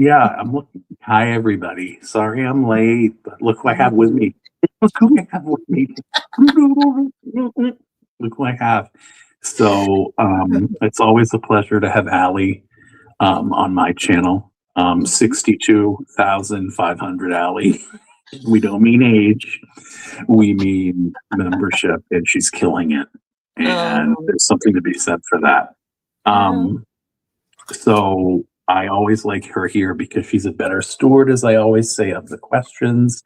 Yeah, I'm looking. Hi, everybody. Sorry I'm late, but look who I have with me. Look who I have with me. Look who I have. So it's always a pleasure to have Aley on my channel. 62,500 Aley. We don't mean age. We mean membership, and she's killing it. And there's something to be said for that. So I always like her here because she's a better steward, as I always say, of the questions,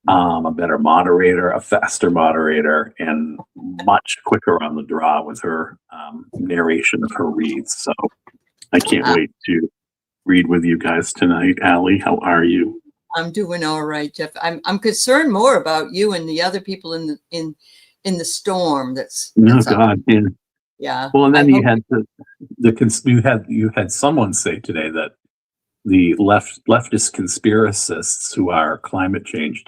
a better moderator, a faster moderator, and much quicker on the draw with her narration of her reads. So I can't wait to read with you guys tonight. Aley, how are you? I'm doing all right, Jeff. I'm concerned more about you and the other people in the storm. That's God. Yeah. Well, and then you had you had someone say today that the leftist conspiracists who are climate change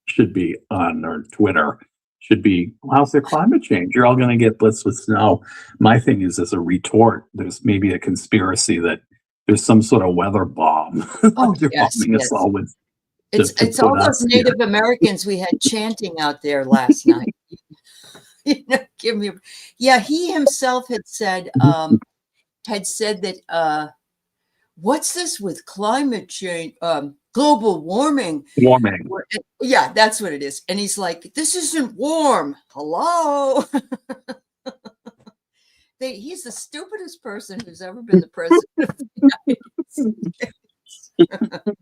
should be on or Twitter should be, how's there climate change? You're all going to get blitzed with snow. My thing is, as a retort, there's maybe a conspiracy that there's some sort of weather bomb. Yes. All with. It's all those Native Americans we had chanting out there last night. Give me. Yeah, he himself had said that. What's this with climate change? Global warming. Yeah, that's what it is. And he's like, this isn't warm. Hello. He's the stupidest person who's ever been the president of the United States.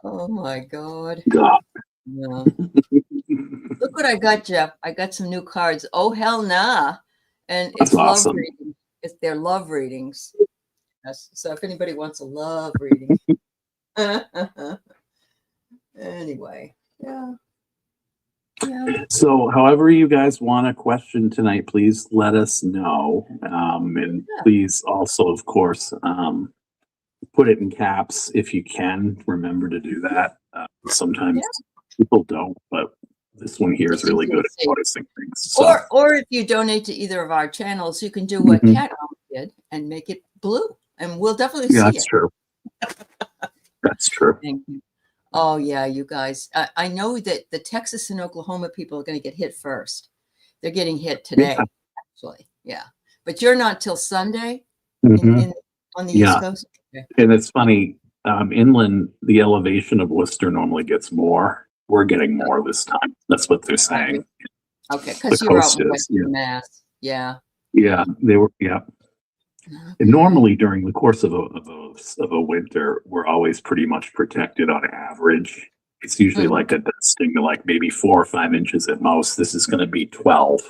Oh my God. Yeah. Look what I got, Jeff. I got some new cards. Oh, hell nah. And it's love readings. They're love readings. Yes. So if anybody wants a love reading. Anyway, yeah. So however you guys want a question tonight, please let us know. And please also, of course, put it in caps if you can. Remember to do that. Sometimes people don't, but this one here is really good at noticing things. So. Or if you donate to either of our channels, you can do what Cat did and make it blue, and we'll definitely see it. That's true. That's true. Thank you. Oh yeah, you guys. I know that the Texas and Oklahoma people are going to get hit first. They're getting hit today, actually. Yeah, but you're not till Sunday on the East Coast. Okay. And it's funny. Inland, the elevation of Worcester normally gets more. We're getting more this time. That's what they're saying. Okay, because you're out in Western Mass. Yeah. Yeah, they were. Yeah. And normally during the course of a winter, we're always pretty much protected on average. It's usually like a dusting to like maybe 4 or 5 inches at most. This is going to be 12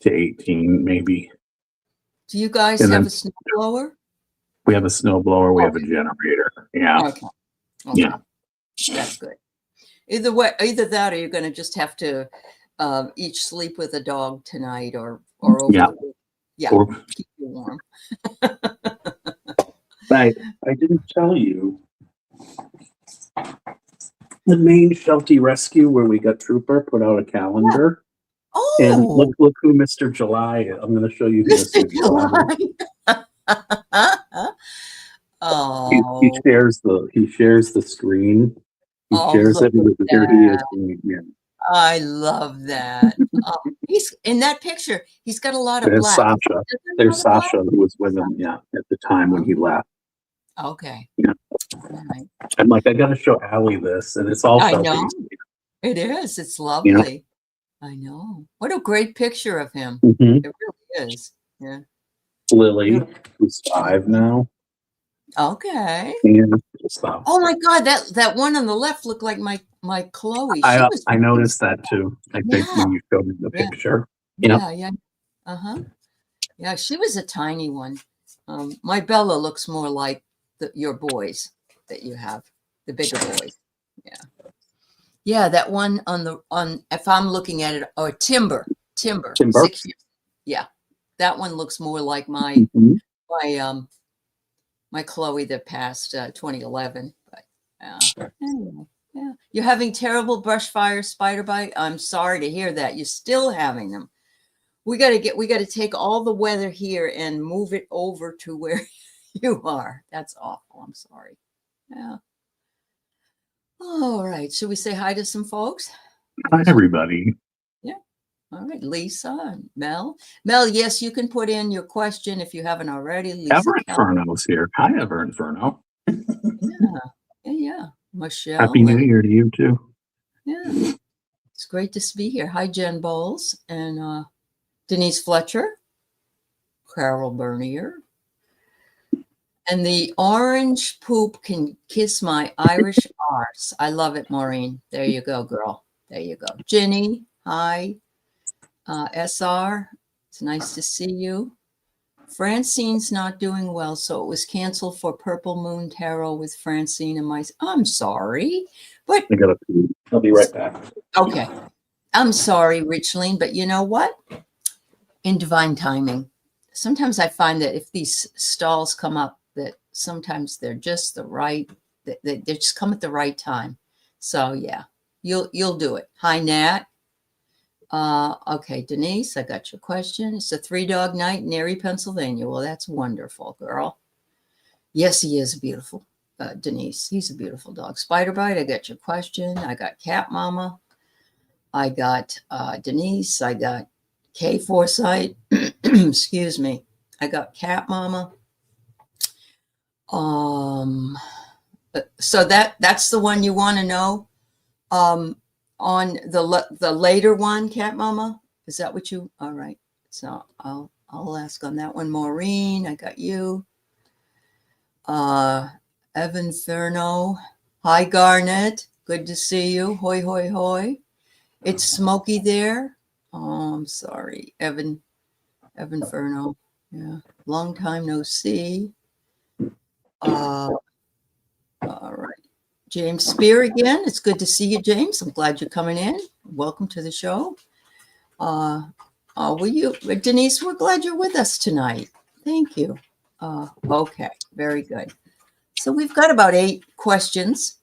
to 18, maybe. Do you guys have a snowblower? We have a snowblower. We have a generator. Yeah. Okay. Yeah. That's good. Either that, or you're going to just have to each sleep with a dog tonight, or over the week. Yeah, keep you warm. I didn't tell you. The Maine Sheltie Rescue, where we got Trooper, put out a calendar. Yeah. Oh, and look who Mr. July is. I'm going to show you who Mr. July. Oh, he shares the screen. He shares it. Here he is. I love that. He's in that picture. He's got a lot of black. Sasha. There's Sasha who was with him, at the time when he left. Okay. Yeah. Right. I'm like, I got to show Aley this, and it's all. I know. It is. It's lovely. I know. What a great picture of him. It really is. Yeah. Lily, who's 5 now. Okay. Yeah. Oh my God, that one on the left looked like my Chloe. I noticed that too. I think when you showed me the picture. Yeah. Yeah, she was a tiny one. My Bella looks more like your boys that you have, the bigger boys. Yeah. Yeah, that one on if I'm looking at it, or Timber. 6 years. Yeah. That one looks more like my Chloe that passed 2011. But anyway, yeah. You're having terrible brush fire, spider bite. I'm sorry to hear that. You're still having them. We got to take all the weather here and move it over to where You are. That's awful. I'm sorry. Yeah. All right. Should we say hi to some folks? Hi, everybody. Yeah. All right. Lisa and Mel. Mel, yes, you can put in your question if you haven't already. Lisa Ever Keller. Inferno's here. Hi, Ever Inferno. Yeah. Yeah. Michelle. Happy New And, Year to you, too. yeah. It's great to be here. Hi, Jen Bowles and Denise Fletcher, Carol Bernier. And the orange poop can kiss my Irish arse. I love it, Maureen. There you go, girl. There you go. Ginny, hi. SR, it's nice to see you. Francine's not doing well, so it was canceled for Purple Moon Tarot with Francine and I'm sorry, but I gotta pee. I'll be right back. okay. I'm sorry, Richling, but you know what? In divine timing, sometimes I find that if these stalls come up, that sometimes they're just the right, they just come at the right time. So yeah, you'll do it. Hi, Nat. Okay, Denise, I got your question. It's a 3-dog night in Erie, Pennsylvania. Well, that's wonderful, girl. Yes, he is beautiful. Denise, he's a beautiful dog. Spiderbite, I got your question. I got Cat Mama. I got Denise. I got Kay Forsyth. Excuse me. I got Cat Mama. So that's the one you want to know. On the later one, Cat Mama, is that what you? All right. So I'll ask on that one. Maureen, I got you. Evan Ferno. Hi, Garnet. Good to see you. Hoi, hoi, hoi. It's smoky there. Oh, I'm sorry, Evan Ferno. Yeah, long time no see. All right. James Spear again. It's good to see you, James. I'm glad you're coming in. Welcome to the show. Denise, we're glad you're with us tonight. Thank you. Okay, very good. So we've got about 8 questions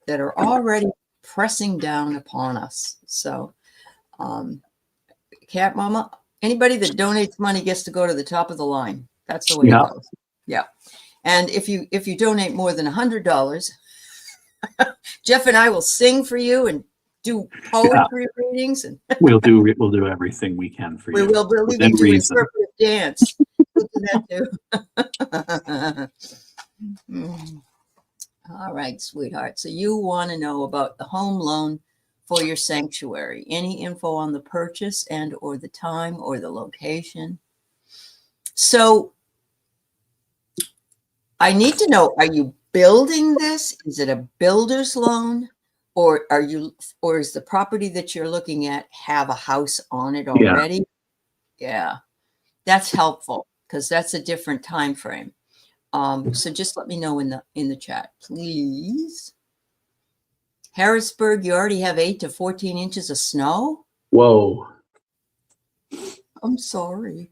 that are already pressing down upon us. So, Cat Mama, anybody that donates money gets to go to the top of the line. That's the way it goes. Yeah. And if you donate more than $100, Jeff and I will sing for you and do poetry readings, and we'll do everything we can for you. We'll even do interpretive dance. We'll do that too. All right, sweetheart. So you want to know about the home loan for your sanctuary. Any info on the purchase and or the time or the location? So I need to know, are you building this? Is it a builder's loan? Or is the property that you're looking at have a house on it already? Yeah. That's helpful because that's a different time frame. So just let me know in the chat, please. Harrisburg, you already have 8 to 14 inches of snow? Whoa. I'm sorry.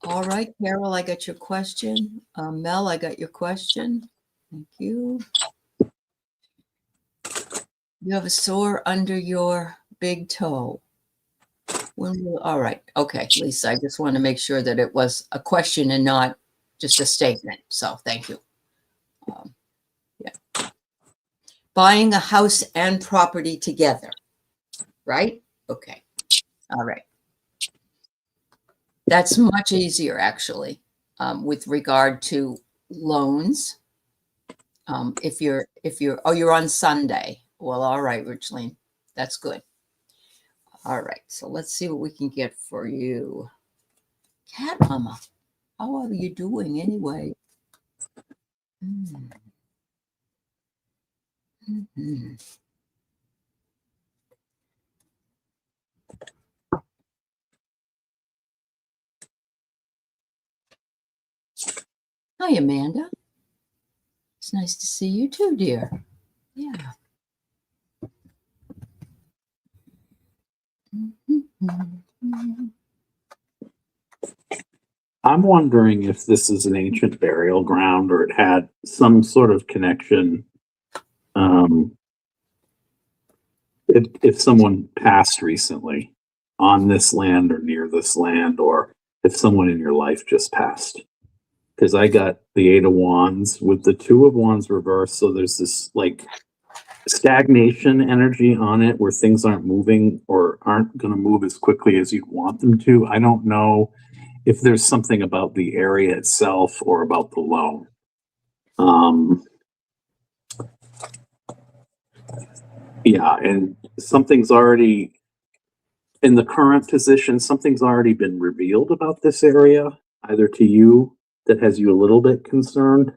All right, Carol, I got your question. Mel, I got your question. Thank you. You have a sore under your big toe. All right. Okay, Lisa, I just want to make sure that it was a question and not just a statement. So thank you. Yeah. Buying a house and property together, right? Okay. All right. That's much easier, actually, with regard to loans. If you're on Sunday. Well, all right, Richline. That's good. All right. So let's see what we can get for you. Cat Mama, how are you doing anyway? Mm-hmm. Hi, Amanda. It's nice to see you too, dear. Yeah. I'm wondering if this is an ancient burial ground or it had some sort of connection. If someone passed recently on this land or near this land, or if someone in your life just passed. because I got the Eight of Wands with the Two of Wands reversed. So there's this like stagnation energy on it where things aren't moving or aren't going to move as quickly as you want them to. I don't know if there's something about the area itself or about the loan. Yeah, and something's already in the current position, something's already been revealed about this area, either to you that has you a little bit concerned.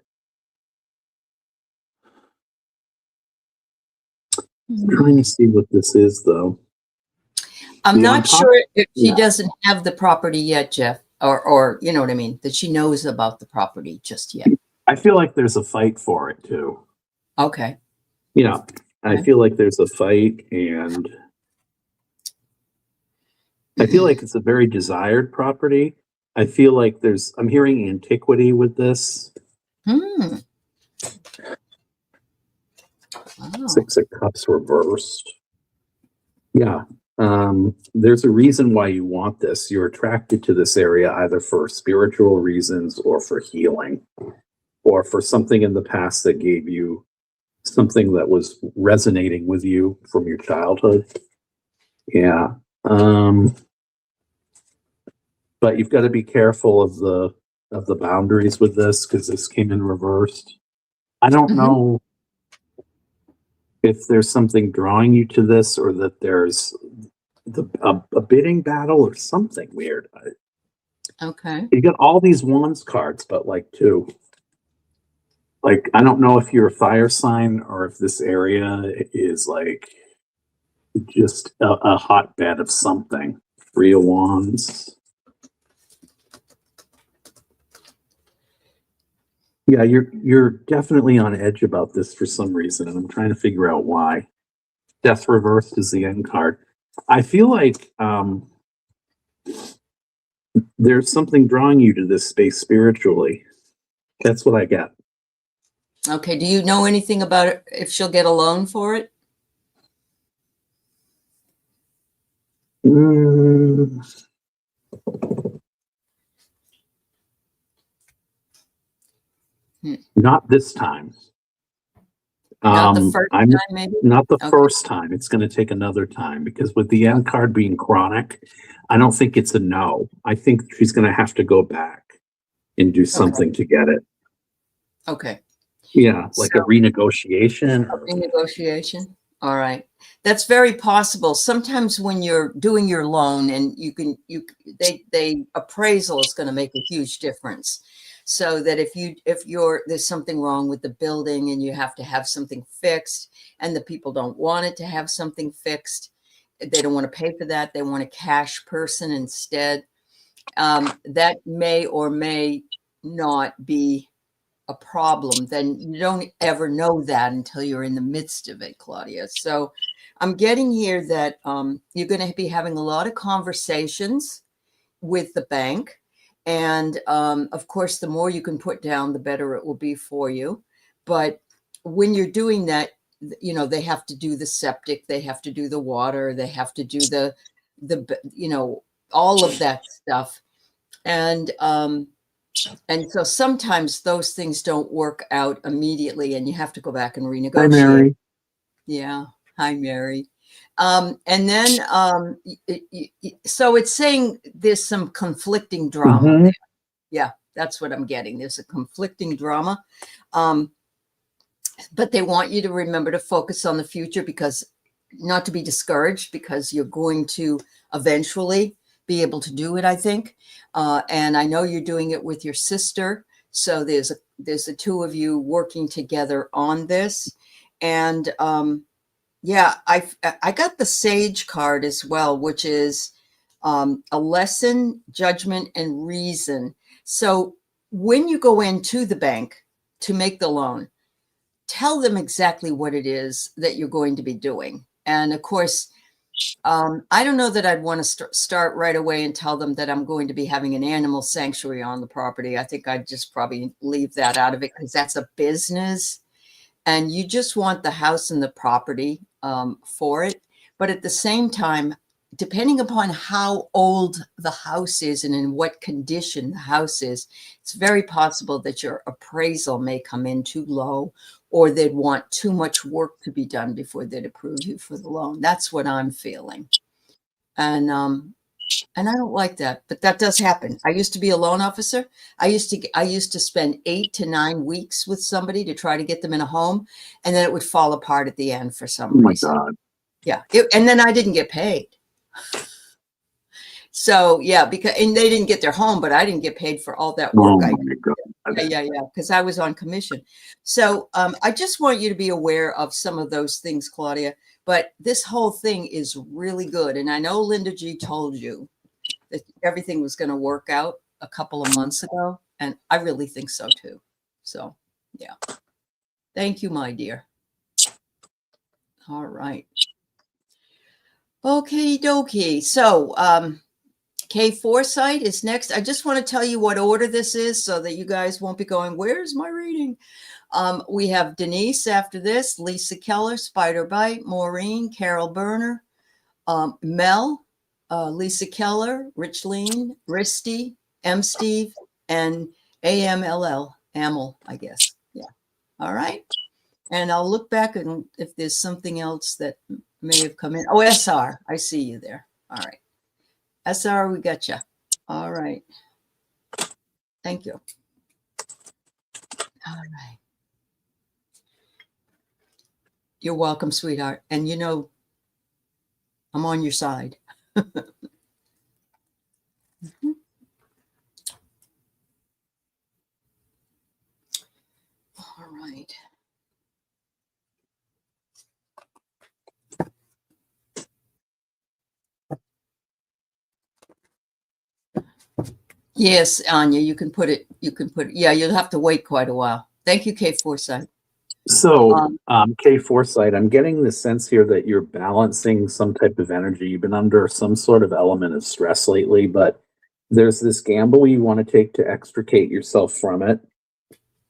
I'm trying to see what this is, though. I'm Yeah, not sure if she yeah. doesn't have the property yet, Jeff, or you know what I mean, that she knows about the property just yet. I feel like there's a fight for it, too. Okay. Yeah, I feel like there's a fight, and I feel like it's a very desired property. I feel like I'm hearing antiquity with this. Wow. Six of Cups reversed. Yeah. There's a reason why you want this. You're attracted to this area either for spiritual reasons or for healing or for something in the past that gave you something that was resonating with you from your childhood. Yeah. But you've got to be careful of the boundaries with this because this came in reversed. I don't know if there's something drawing you to this or that there's a bidding battle or something weird. Okay. You got all these wands cards, but like two. Like, I don't know if you're a fire sign or if this area is like just a hotbed of something. Three of Wands. Yeah, you're definitely on edge about this for some reason, and I'm trying to figure out why. Death reversed is the end card. I feel like there's something drawing you to this space spiritually. That's what I get. Okay. Do you know anything about it, if she'll get a loan for it? Not this time. Not the first time, maybe? Not the first time. It's going to take another time because with the end card being chronic, I don't think it's a no. I think she's going to have to go back and do something to get it. Okay. Yeah, like a renegotiation. A renegotiation. All right. That's very possible. Sometimes when you're doing your loan and they appraisal is going to make a huge difference. So that if there's something wrong with the building and you have to have something fixed and the people don't want it to have something fixed, they don't want to pay for that. They want a cash person instead. That may or may not be a problem. Then you don't ever know that until you're in the midst of it, Claudia. So I'm getting here that you're going to be having a lot of conversations with the bank. And of course, the more you can put down, the better it will be for you. But when you're doing that, you know, they have to do the septic, they have to do the water, they have to do the you know, all of that stuff. And so sometimes those things don't work out immediately and you have to go back and renegotiate. Hi, Mary. Yeah. Hi, Mary. And then, so it's saying there's some conflicting drama there. Yeah, that's what I'm getting. There's a conflicting drama. But they want you to remember to focus on the future because not to be discouraged because you're going to eventually be able to do it, I think. And I know you're doing it with your sister. So there's the two of you working together on this. And, yeah, I got the Sage card as well, which is a lesson, judgment, and reason. So when you go into the bank to make the loan, tell them exactly what it is that you're going to be doing. And of course, I don't know that I'd want to start right away and tell them that I'm going to be having an animal sanctuary on the property. I think I'd just probably leave that out of it because that's a business. And you just want the house and the property for it. But at the same time, depending upon how old the house is and in what condition the house is, it's very possible that your appraisal may come in too low, or they'd want too much work to be done before they'd approve you for the loan. That's what I'm feeling. And I don't like that, but that does happen. I used to be a loan officer. I used to spend 8 to 9 weeks with somebody to try to get them in a home, and then it would fall apart at the end for some Oh my reason. God. Yeah. And then I didn't get paid. So yeah, and they didn't get their home, but I didn't get paid for all that work. Oh my God. Yeah. Because I was on commission. So I just want you to be aware of some of those things, Claudia. But this whole thing is really good. And I know Linda G told you that everything was going to work out a couple of months ago. And I really think so too. So yeah. Thank you, my dear. All right. Okay, dokie. So Kay Forsyth is next. I just want to tell you what order this is so that you guys won't be going, where's my reading? We have Denise after this, Lisa Keller, Spider Bite, Maureen, Carol Berner, Mel, Lisa Keller, Richleen, Risty, M. Steve, and AMLL, Amel, I guess. Yeah. All right. And I'll look back and if there's something else that may have come in. Oh, SR, I see you there. All right. SR, we got you. All right. Thank you. All right. You're welcome, sweetheart. And you know, I'm on your side. Mm-hmm. All right. Yes, Anya, you can put it. Yeah, you'll have to wait quite a while. Thank you, Kay Forsyth. So, Kay Forsyth, I'm getting the sense here that you're balancing some type of energy. You've been under some sort of element of stress lately, but there's this gamble you want to take to extricate yourself from it.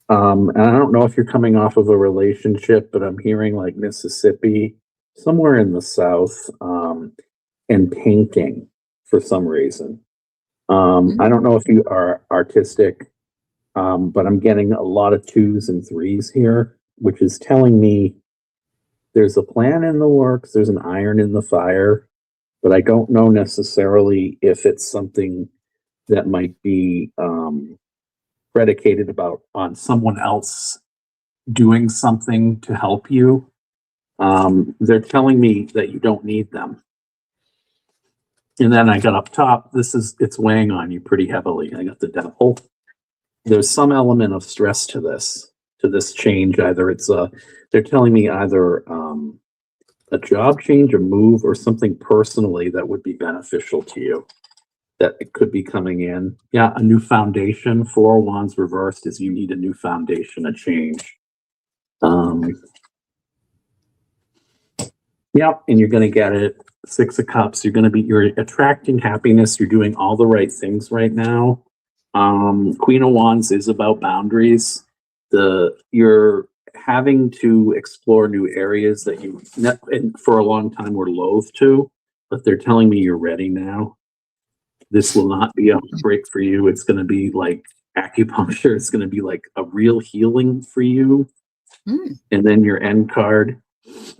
And I don't know if you're coming off of a relationship, but I'm hearing like Mississippi, somewhere in the South, and painting for some reason. I don't know if you are artistic, but I'm getting a lot of 2s and 3s here, which is telling me there's a plan in the works, there's an iron in the fire, but I don't know necessarily if it's something that might be predicated on someone else doing something to help you. They're telling me that you don't need them. And then I got up top, it's weighing on you pretty heavily. I got the devil. There's some element of stress to this change. Either they're telling me either a job change, a move, or something personally that would be beneficial to you. That it could be coming in. Yeah, a new foundation. 4 Wands reversed is you need a new foundation, a change. Yep, and you're going to get it. 6 of Cups. You're attracting happiness. You're doing all the right things right now. Queen of Wands is about boundaries. You're having to explore new areas that you for a long time were loath to, but they're telling me you're ready now. This will not be a break for you. It's going to be like acupuncture. It's going to be like a real healing for you. And then your end card.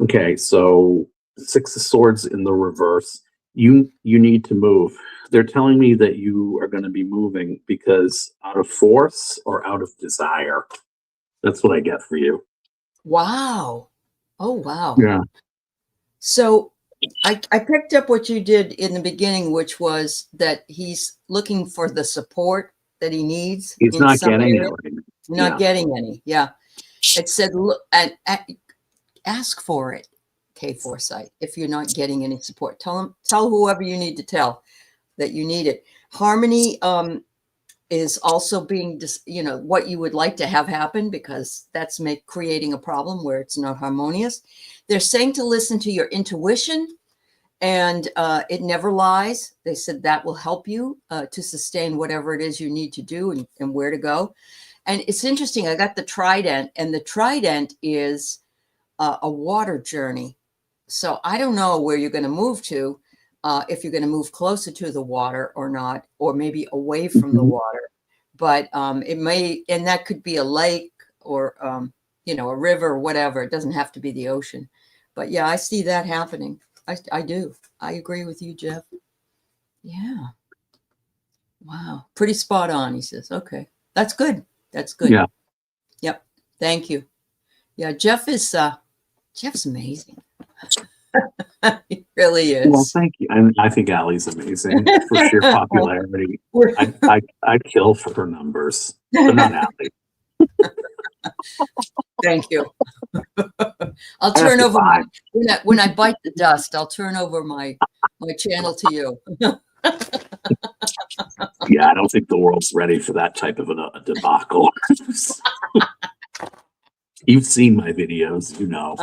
Okay, so 6 of Swords in the reverse. You need to move. They're telling me that you are going to be moving because out of force or out of desire. That's what I get for you. Wow. Oh, wow. Yeah. So I picked up what you did in the beginning, which was that he's looking for the support that he needs. He's not getting it. Right. Not getting any. Yeah. It said, look, and ask for it, Kay Forsyth. If you're not getting any support, tell whoever you need to tell that you need it. Harmony is also being, what you would like to have happen, because that's creating a problem where it's not harmonious. They're saying to listen to your intuition, and it never lies. They said that will help you to sustain whatever it is you need to do and where to go. And it's interesting. I got the trident, and the trident is a water journey. So I don't know where you're going to move to. if you're going to move closer to the water or not, or maybe away from the water. But it may, and that could be a lake or, a river or whatever. It doesn't have to be the ocean. But yeah, I see that happening. I do. I agree with you, Jeff. Yeah. Wow. Pretty spot on, he says. Okay. That's good. That's good. Yeah. Yep. Thank you. Yeah, Jeff's amazing. He really is. Well, thank you. And I think Allie's amazing for sheer popularity. I'd kill for her numbers, but not Aley. Thank you. I'll turn over when I bite the dust. I'll turn over my channel to you. Yeah, I don't think the world's ready for that type of a debacle. You've seen my videos, you know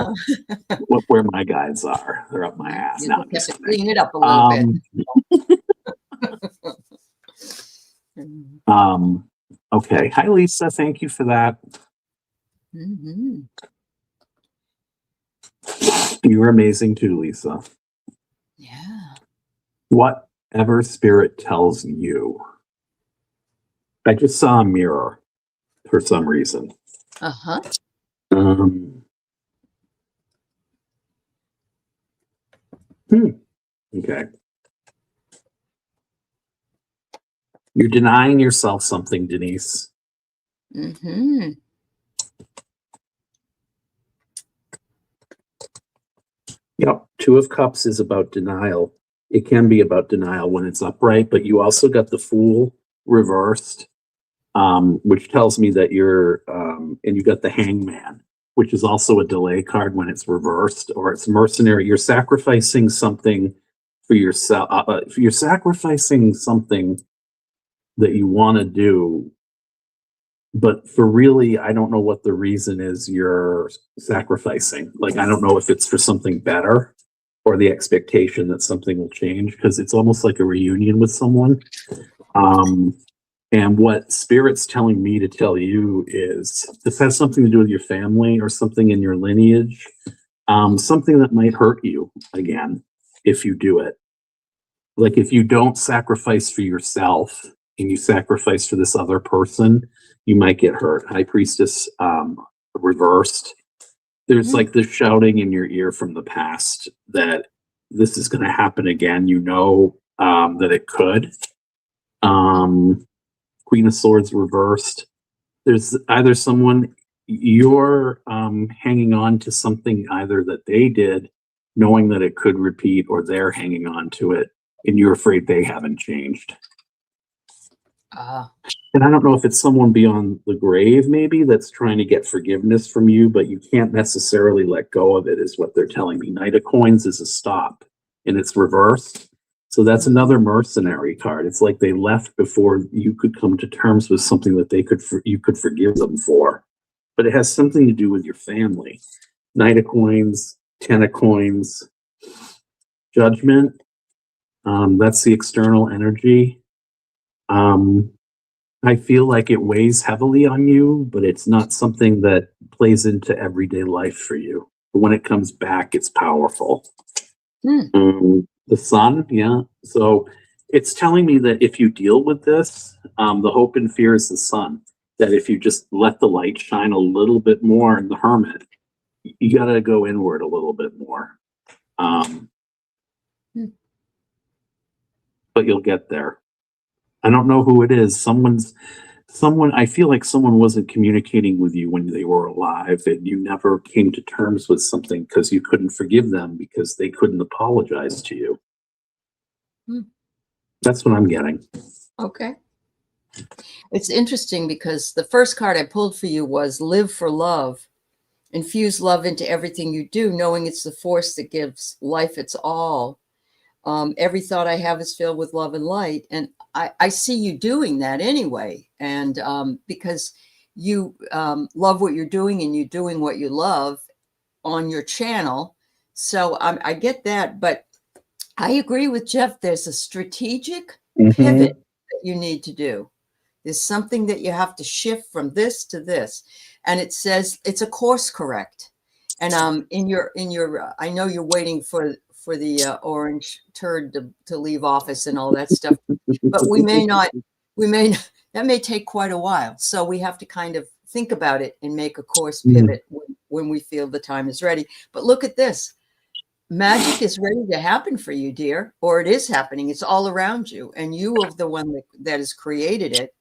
where my guides are. They're up my ass. You Now have to clean it up a little bit. Okay. Hi, Lisa. Thank you for that. Mm-hmm. You're amazing too, Lisa. Yeah. Whatever spirit tells you. I just saw a mirror for some reason. Uh-huh. Okay. You're denying yourself something, Denise. Mm-hmm. Yep. Two of Cups is about denial. It can be about denial when it's upright, but you also got the Fool reversed, which tells me that you're, and you got the Hangman, which is also a delay card when it's reversed, or it's mercenary. You're sacrificing something for yourself. If you're sacrificing something that you want to do, but for really, I don't know what the reason is you're sacrificing. Like, I don't know if it's for something better or the expectation that something will change, because it's almost like a reunion with someone. And what Spirit's telling me to tell you is this has something to do with your family or something in your lineage, something that might hurt you again if you do it. Like, if you don't sacrifice for yourself and you sacrifice for this other person, you might get hurt. High Priestess reversed. There's like this shouting in your ear from the past that this is going to happen again. You know that it could. Queen of Swords reversed. There's either someone you're hanging on to something either that they did, knowing that it could repeat, or they're hanging on to it and you're afraid they haven't changed. And I don't know if it's someone beyond the grave, maybe, that's trying to get forgiveness from you, but you can't necessarily let go of it, is what they're telling me. Knight of Coins is a stop, and it's reversed. So that's another mercenary card. It's like they left before you could come to terms with something that you could forgive them for. But it has something to do with your family. Knight of Coins, Ten of Coins, Judgment. That's the external energy. I feel like it weighs heavily on you, but it's not something that plays into everyday life for you. But when it comes back, it's powerful. The Sun, yeah. So it's telling me that if you deal with this, the hope and fear is the Sun. That if you just let the light shine a little bit more in the Hermit, you got to go inward a little bit more. But you'll get there. I don't know who it is. I feel like someone wasn't communicating with you when they were alive, and you never came to terms with something because you couldn't forgive them because they couldn't apologize to you. That's what I'm getting. Okay. It's interesting because the first card I pulled for you was Live for Love. Infuse love into everything you do, knowing it's the force that gives life its all. Every thought I have is filled with love and light. And I see you doing that anyway. And because you love what you're doing and you're doing what you love on your channel. So I get that. But I agree with Jeff. There's a strategic pivot that you need to do. There's something that you have to shift from this to this. And it says it's a course correct. And in your I know you're waiting for for the orange turd to leave office and all that stuff. But we may not, that may take quite a while. So we have to kind of think about it and make a course pivot when we feel the time is ready. But look at this. Magic is ready to happen for you, dear, or it is happening. It's all around you, and you are the one that has created it.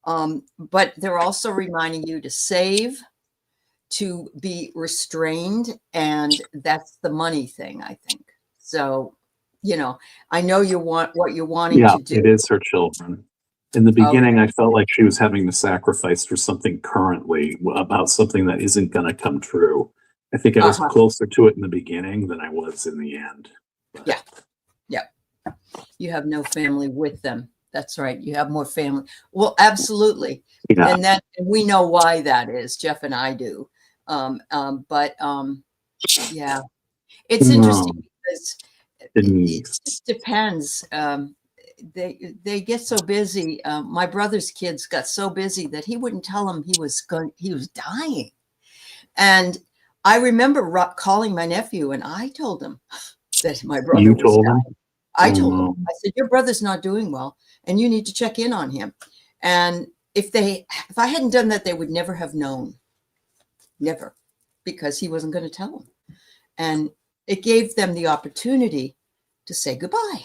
But they're also reminding you to save, to be restrained, and that's the money thing, I think. So, you know, I know you want what you're wanting to do. It is her children. In the beginning, I felt like she was having to sacrifice for something currently about something that isn't going to come true. I think I was closer to it in the beginning than I was in the end. Yeah. Yeah. You have no family with them. That's right. You have more family. Well, absolutely. Yeah. And we know why that is. Jeff and I do. Yeah, it's interesting because it just depends. They get so busy. My brother's kids got so busy that he wouldn't tell them he was dying. And I remember calling my nephew and I told him that my brother was dying. I told him, I said, your brother's not doing well and you need to check in on him. And if I hadn't done that, they would never have known. Never, because he wasn't going to tell them. And it gave them the opportunity to say goodbye,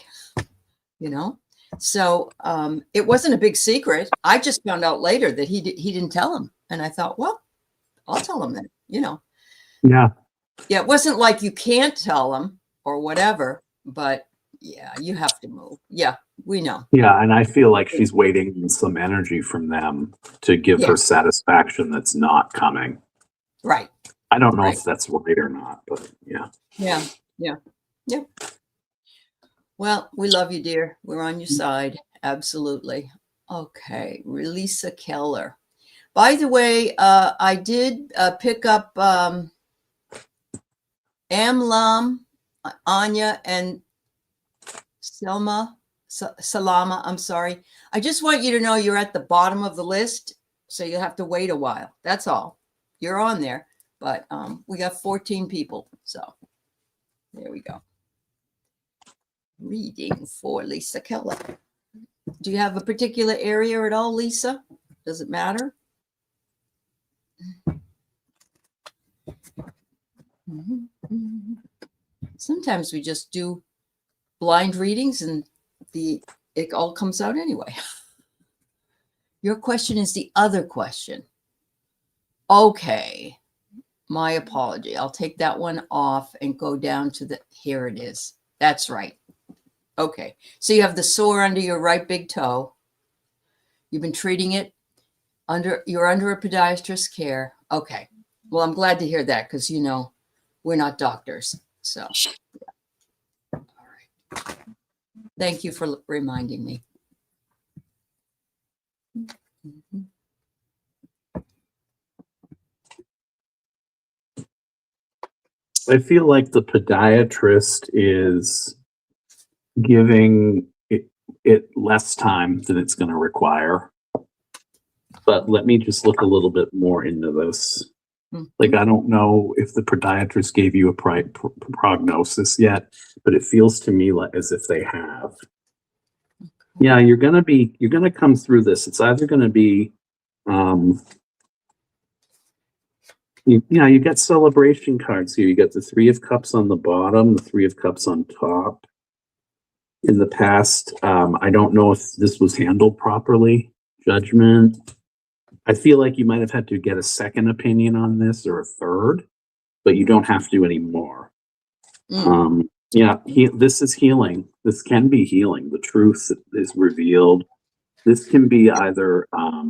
you know? So it wasn't a big secret. I just found out later that he didn't tell him. And I thought, well, I'll tell him then, you know? Yeah. Yeah. It wasn't like you can't tell them or whatever, but yeah, you have to move. Yeah, we know. Yeah. And I feel like she's waiting some energy from them to give her satisfaction that's not coming. Right. I don't know if that's right or not, but yeah. Yeah. Yeah. Yeah. Well, we love you, dear. We're on your side. Absolutely. Okay. Lisa Keller. By the way, I did pick up Amlam, Anya, and Salama. I'm sorry. I just want you to know you're at the bottom of the list, so you'll have to wait a while. That's all. You're on there, but we got 14 people. So there we go. Reading for Lisa Keller. Do you have a particular area at all, Lisa? Does it matter? Sometimes we just do blind readings and it all comes out anyway. Your question is the other question. Okay, my apology. I'll take that one off and go down to here it is. That's right. Okay, so you have the sore under your right big toe. You've been treating it you're under a podiatrist's care. Okay, well, I'm glad to hear that because, you know, we're not doctors. So, yeah. All right. Thank you for reminding me. Mm-hmm. I feel like the podiatrist is giving it less time than it's going to require. But let me just look a little bit more into this. Mm-hmm. Like, I don't know if the podiatrist gave you a prognosis yet, but it feels to me like as if they have. Okay. Yeah, you're going to come through this. It's either going to be, you got celebration cards here. You got the 3 of Cups on the bottom, the 3 of Cups on top. In the past, I don't know if this was handled properly. Judgment. I feel like you might have had to get a second opinion on this or a third, but you don't have to anymore. This is healing. This can be healing. The truth is revealed. This can be either a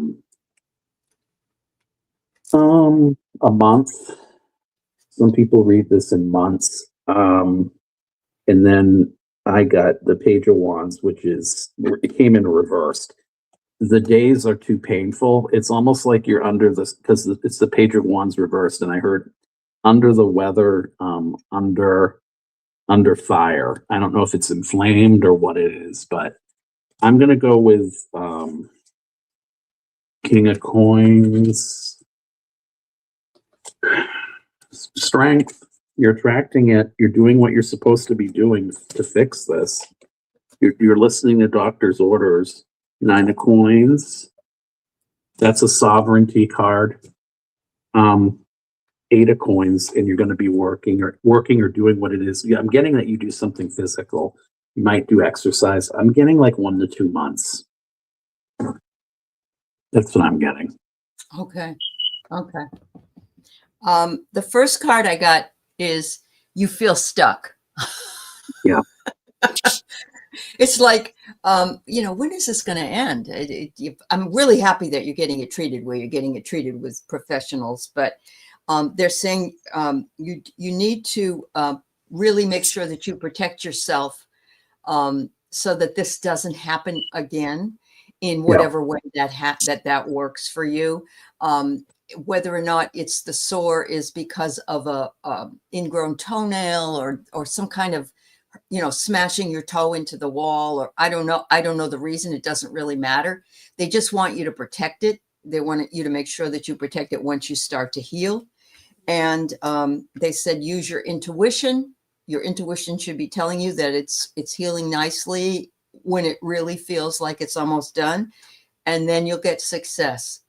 month. Some people read this in months. And then I got the Page of Wands, it came in reversed. The days are too painful. It's almost like you're under this, because it's the Page of Wands reversed, and I heard under the weather, under fire. I don't know if it's inflamed or what it is, but I'm going to go with King of Coins. Strength. You're attracting it. You're doing what you're supposed to be doing to fix this. You're listening to doctor's orders. 9 of coins. That's a sovereignty card. 8 of coins, and you're going to be working or doing what it is. Yeah, I'm getting that you do something physical. You might do exercise. I'm getting like 1 to 2 months. That's what I'm getting. Okay. Okay. The first card I got is you feel stuck. Yeah. It's like, when is this going to end? I'm really happy that you're getting it treated where you're getting it treated with professionals, but they're saying you need to really make sure that you protect yourself so that this doesn't happen again in whatever way that works for you. Whether or not it's the sore is because of a ingrown toenail or some kind of smashing your toe into the wall, or I don't know the reason. It doesn't really matter. They just want you to protect it. They want you to make sure that you protect it once you start to heal. And they said, use your intuition. Your intuition should be telling you that it's healing nicely when it really feels like it's almost done. And then you'll get success.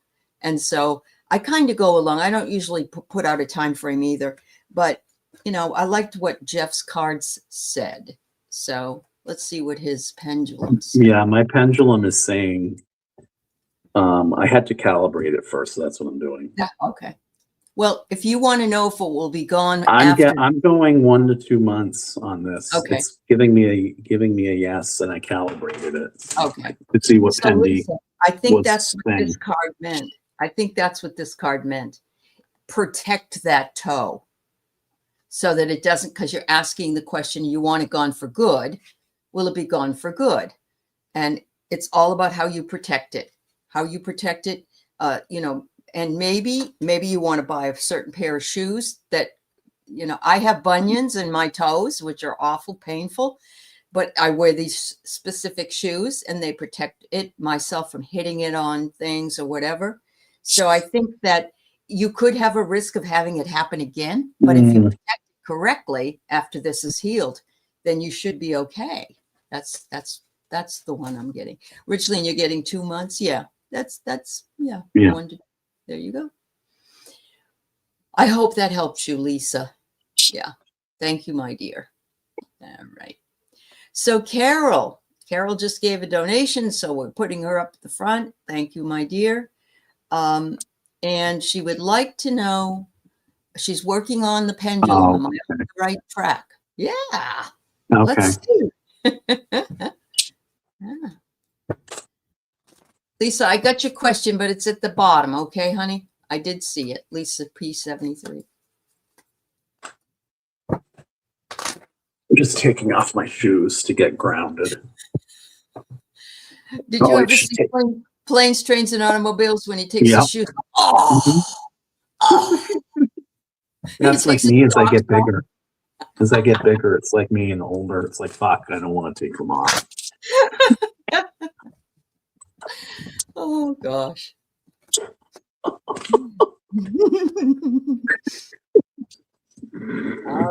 And so I kind of go along. I don't usually put out a time frame either, but I liked what Jeff's cards said. So let's see what his pendulum said. Yeah, my pendulum is saying I had to calibrate it first. So that's what I'm doing. Yeah, okay. Well, if you want to know if it will be gone I'm going 1 to 2 months on this. Okay. It's giving me a yes, and I calibrated it. Okay. To see what So Pendy. Lisa, I think that's what saying. this card meant. I think that's what this card meant. Protect that toe so that it doesn't, because you're asking the question, you want it gone for good. Will it be gone for good? And it's all about how you protect it, and maybe you want to buy a certain pair of shoes that, I have bunions in my toes, which are awful painful, but I wear these specific shoes and they protect myself from hitting it on things or whatever. So I think that you could have a risk of having it happen again, but if you protect it correctly after this is healed, then you should be okay. That's the one I'm getting. Richland, you're getting 2 months. Yeah, that's yeah. There you go. I hope that helps you, Lisa. Yeah. Thank you, my dear. All right. So Carol just gave a donation, so we're putting her up at the front. Thank you, my dear. And she would like to know, she's working on the pendulum. Am I on the right track? Yeah. Okay. Let's see. Yeah. Lisa, I got your question, but it's at the bottom. Okay, honey? I did see it. Lisa P73. I'm just taking off my shoes to get grounded. Did you ever see planes, trains, and automobiles when he takes his shoes off? Oh! Oh! That's like me as I get bigger. As I get bigger, it's like me and older. It's like, fuck, I don't want to take them off. Oh, gosh. All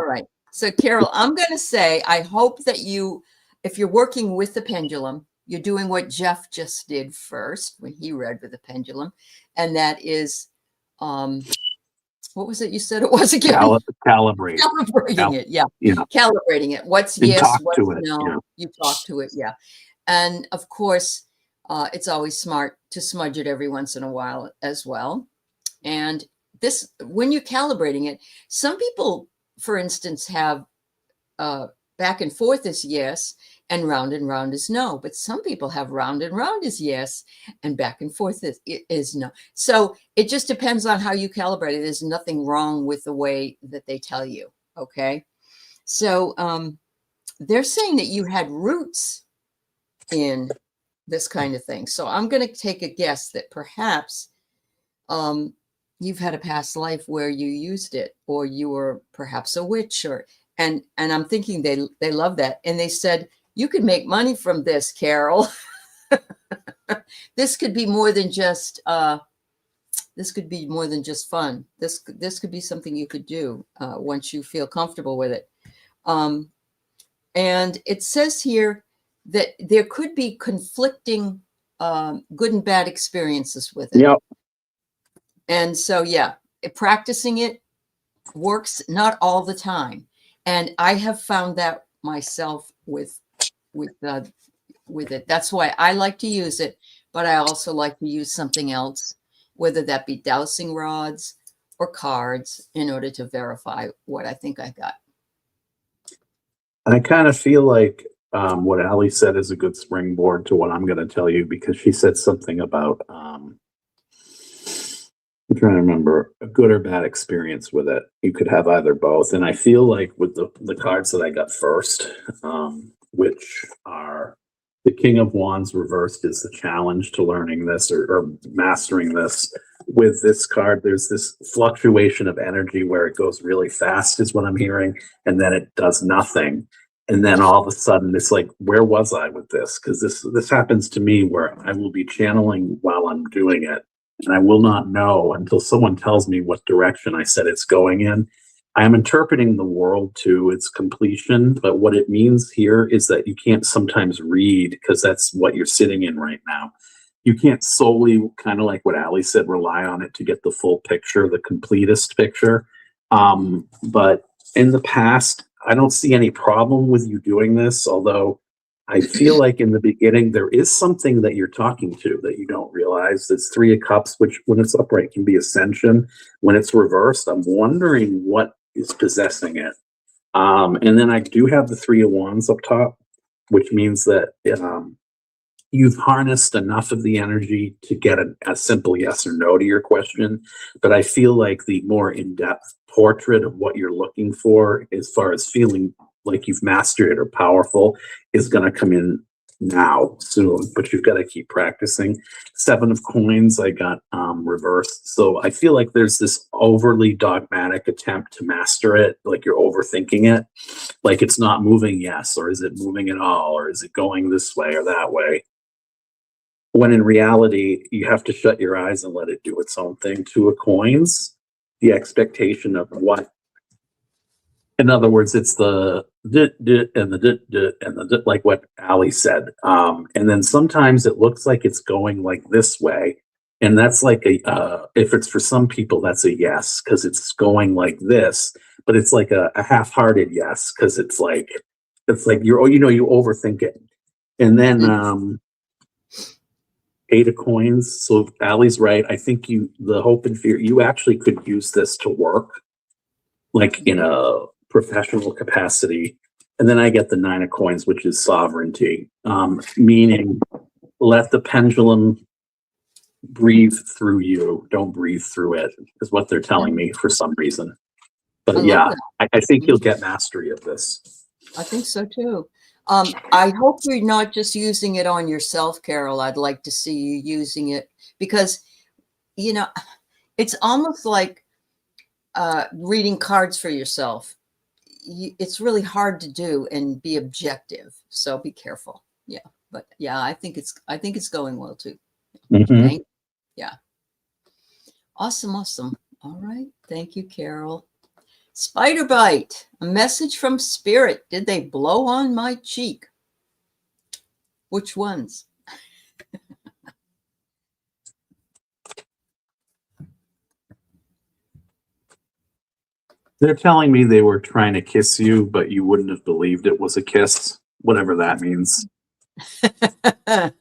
right. So, Carol, I'm going to say, I hope that if you're working with the pendulum, you're doing what Jeff just did first when he read with the pendulum. And that is, what was it you said it was again? Calibrating it. Yeah. Calibrating it. What's and yes, what's to it, no. You talk to it. Yeah. And of course, it's always smart to smudge it every once in a while as well. And this, when you're calibrating it, some people, for instance, have back and forth is yes, and round is no. But some people have round is yes, and back and forth is no. So it just depends on how you calibrate it. There's nothing wrong with the way that they tell you. Okay. So they're saying that you had roots in this kind of thing. So I'm going to take a guess that perhaps you've had a past life where you used it, or you were perhaps a witch, and I'm thinking they love that. And they said, you could make money from this, Carol. This could be more than just, this could be more than just fun. This could be something you could do once you feel comfortable with it. And it says here that there could be conflicting good and bad experiences with it. Yep. And so, yeah, practicing it works not all the time. And I have found that myself with it. That's why I like to use it, but I also like to use something else, whether that be dowsing rods or cards, in order to verify what I think I got. I kind of feel like what Aley said is a good springboard to what I'm going to tell you, because she said something about, I'm trying to remember, a good or bad experience with it. You could have either both. And I feel like with the cards that I got first, which are the King of Wands reversed is the challenge to learning this or mastering this. With this card, there's this fluctuation of energy where it goes really fast is what I'm hearing, and then it does nothing. And then all of a sudden it's like, where was I with this? Because this happens to me where I will be channeling while I'm doing it, and I will not know until someone tells me what direction I said it's going in. I am interpreting the world to its completion, but what it means here is that you can't sometimes read, because that's what you're sitting in right now. You can't solely, kind of like what Aley said, rely on it to get the full picture, the completest picture. But in the past, I don't see any problem with you doing this, although I feel like in the beginning, there is something that you're talking to that you don't realize. It's Three of Cups, which when it's upright can be ascension. When it's reversed, I'm wondering what is possessing it. And then I do have the Three of Wands up top, which means that you've harnessed enough of the energy to get a simple yes or no to your question. But I feel like the more in-depth portrait of what you're looking for, as far as feeling like you've mastered it or powerful, is going to come in now soon, but you've got to keep practicing. Seven of Coins I got reversed, so I feel like there's this overly dogmatic attempt to master it, like you're overthinking it, like it's not moving, yes, or is it moving at all, or is it going this way or that way, when in reality you have to shut your eyes and let it do its own thing. Two of Coins, the expectation of what, in other words, it's the and the like what Aley said. And then sometimes it looks like it's going like this way. And that's like if it's for some people, that's a yes, because it's going like this, but it's like a half-hearted yes, because it's like you overthink it. And then Eight of Coins. So Aley's right. I think the hope and fear, you actually could use this to work, like in a professional capacity. And then I get the Nine of Coins, which is sovereignty, meaning let the pendulum breathe through you. Don't breathe through it, is what they're telling me for some reason. But yeah, I think you'll get mastery of this. I think so too. I hope you're not just using it on yourself, Carol. I'd like to see you using it, because, it's almost like reading cards for yourself. It's really hard to do and be objective. So be careful. Yeah. But yeah, I think it's going well too. Mm-hmm. Yeah. Awesome. All right. Thank you, Carol. Spider bite, a message from spirit. Did they blow on my cheek? Which ones? They're telling me they were trying to kiss you, but you wouldn't have believed it was a kiss, whatever that means. I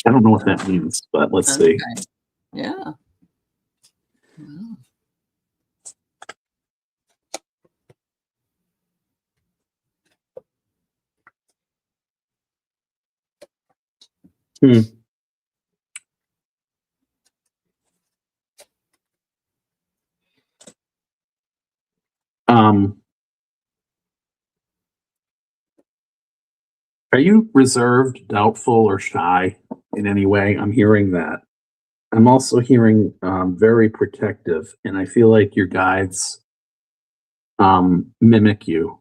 don't know what that means, but let's see. Yeah. Wow. Are you reserved, doubtful, or shy in any way? I'm hearing that. I'm also hearing very protective, and I feel like your guides mimic you,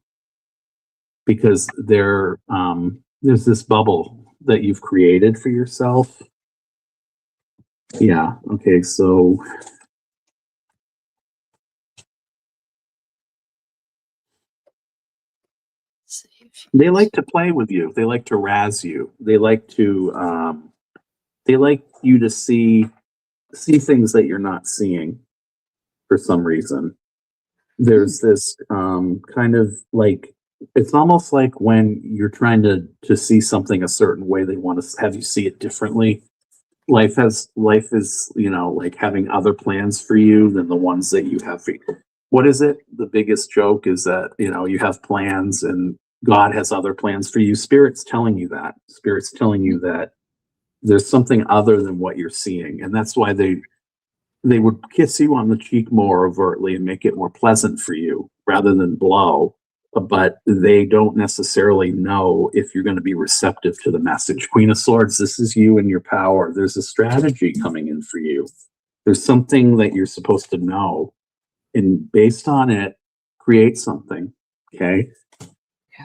because there's this bubble that you've created for yourself. Yeah. Okay. So See if she- they like to play with you. They like to razz you. They like you to see things that you're not seeing for some reason. There's this kind of like, it's almost like when you're trying to see something a certain way, they want to have you see it differently. Life is, you know, like having other plans for you than the ones that you have for you. What is it? The biggest joke is that, you know, you have plans and God has other plans for you. Spirit's telling you that. Spirit's telling you that there's something other than what you're seeing. And that's why they would kiss you on the cheek more overtly and make it more pleasant for you rather than blow. But they don't necessarily know if you're going to be receptive to the message. Queen of Swords, this is you and your power. There's a strategy coming in for you. There's something that you're supposed to know. And based on it, create something. Okay.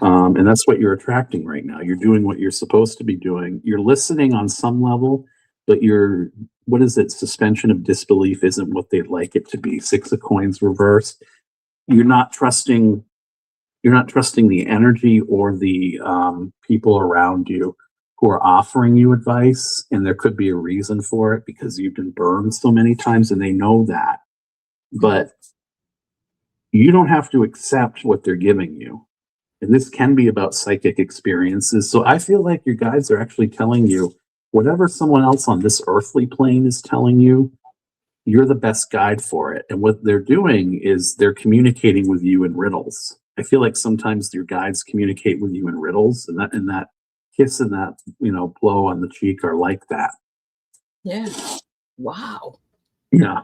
And that's what you're attracting right now. You're doing what you're supposed to be doing. You're listening on some level, but what is it? Suspension of disbelief isn't what they'd like it to be. Six of Coins reversed. You're not trusting. You're not trusting the energy or the people around you who are offering you advice, and there could be a reason for it because you've been burned so many times, and they know that. But you don't have to accept what they're giving you. And this can be about psychic experiences. So I feel like your guides are actually telling you whatever someone else on this earthly plane is telling you, you're the best guide for it. And what they're doing is they're communicating with you in riddles. I feel like sometimes your guides communicate with you in riddles, and that kiss and that, you know, blow on the cheek are like that. Yeah. Wow. Yeah.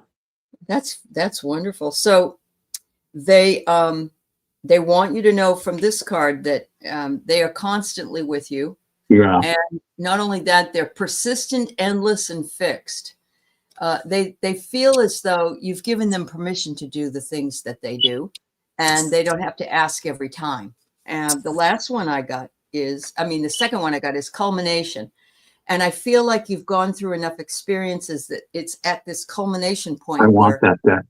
That's wonderful. So they want you to know from this card that they are constantly with you. Yeah. And not only that, they're persistent, endless, and fixed. They feel as though you've given them permission to do the things that they do, and they don't have to ask every time. And the last one I got the second one I got is culmination. And I feel like you've gone through enough experiences that it's at this culmination point I want where, that deck.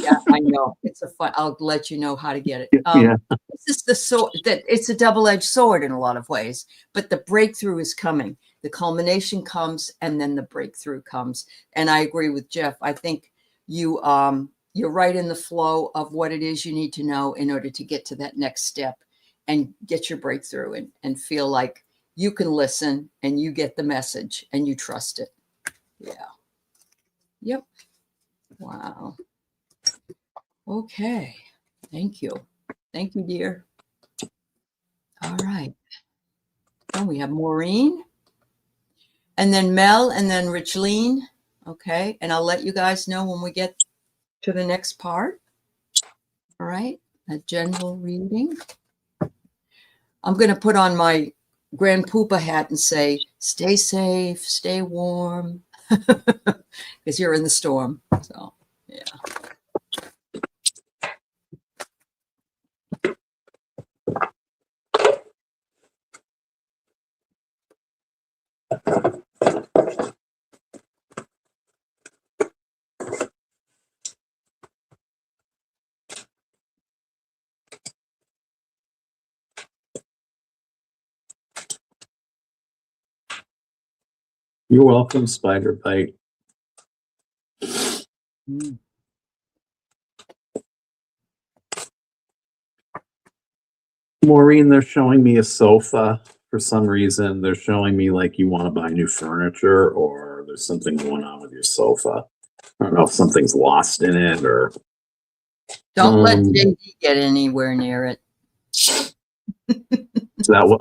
yeah, I know it's a fun. I'll let you know how to get it. Yeah. This is the sword that it's a double-edged sword in a lot of ways, but the breakthrough is coming. The culmination comes, and then the breakthrough comes. And I agree with Jeff. I think you're right in the flow of what it is you need to know in order to get to that next step and get your breakthrough and feel like you can listen and you get the message and you trust it. Yeah. Yep. Wow. Okay. Thank you. Thank you, dear. All right. Then we have Maureen, and then Mel, and then Richleen. Okay. And I'll let you guys know when we get to the next part. All right. A general reading. I'm going to put on my Grand Poopa hat and say, stay safe, stay warm, because you're in the storm. So, yeah. You're welcome, Spider Bite. Mm. Maureen, they're showing me a sofa for some reason. They're showing me like you want to buy new furniture or there's something going on with your sofa. I don't know if something's lost in it or. Don't let JD get anywhere near it. Is that what?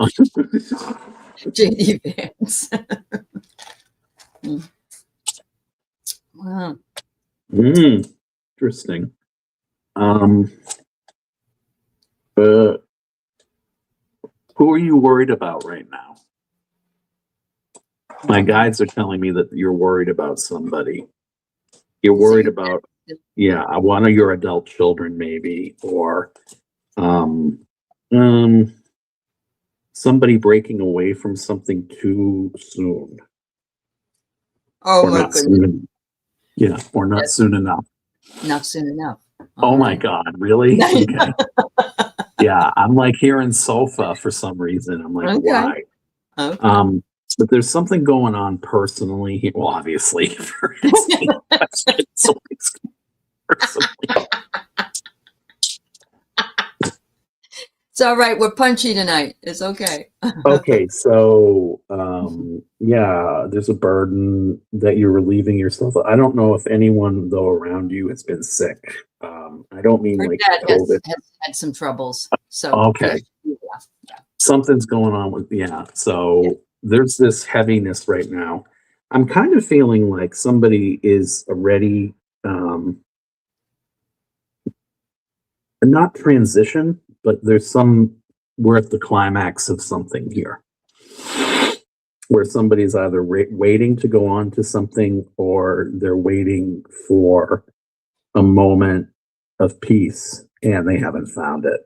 JD Vance. Wow. Interesting. Who are you worried about right now? My guides are telling me that you're worried about somebody. You're worried about, one of your adult children, maybe, or somebody breaking away from something too soon. Oh or my not goodness. soon. Yeah, or not That's soon enough. not soon enough. Oh All my right. God, really? Okay. Yeah, I'm like hearing sofa for some reason. I'm like, Okay. why? Okay. But there's something going on personally. Well, obviously, for asking questions, always personally. It's all right. We're punchy tonight. It's okay. Okay, so yeah, there's a burden that you're relieving yourself of. I don't know if anyone though around you has been sick. I don't mean Her like dad COVID. has had some troubles. So Okay, yes, yeah. something's going on with yeah. Yeah. So there's this heaviness right now. I'm kind of feeling like somebody is already not transition, but there's some we're at the climax of something here where somebody's either waiting to go on to something or they're waiting for a moment of peace and they haven't found it.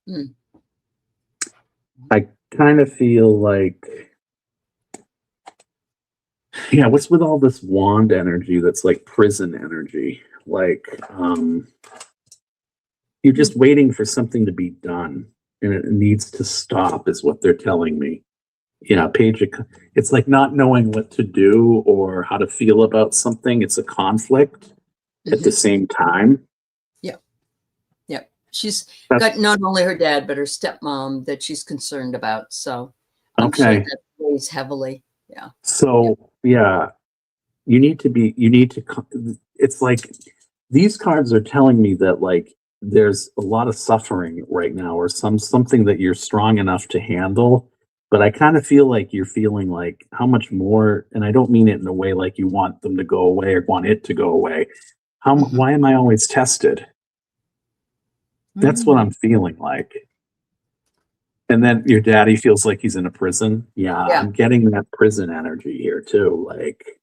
Mm. I kind of feel like, yeah, what's with all this wand energy that's like prison energy? Like, you're just waiting for something to be done and it needs to stop, is what they're telling me. Yeah, page. It's like not knowing what to do or how to feel about something. It's a conflict at the Hmm. same time. Yeah. Yeah. She's That's got not only her dad, but her stepmom that she's concerned about. So I'm sure okay. that weighs heavily. Yeah. Yeah. So yeah, you need to, it's like these cards are telling me that like there's a lot of suffering right now or something that you're strong enough to handle. But I kind of feel like you're feeling like how much more, and I don't mean it in a way like you want them to go away or want it to go away. Hmm. Why am I always tested? That's what I'm feeling like. And then your daddy feels like he's in a prison. Yeah, Yeah. I'm getting that prison energy here too. Like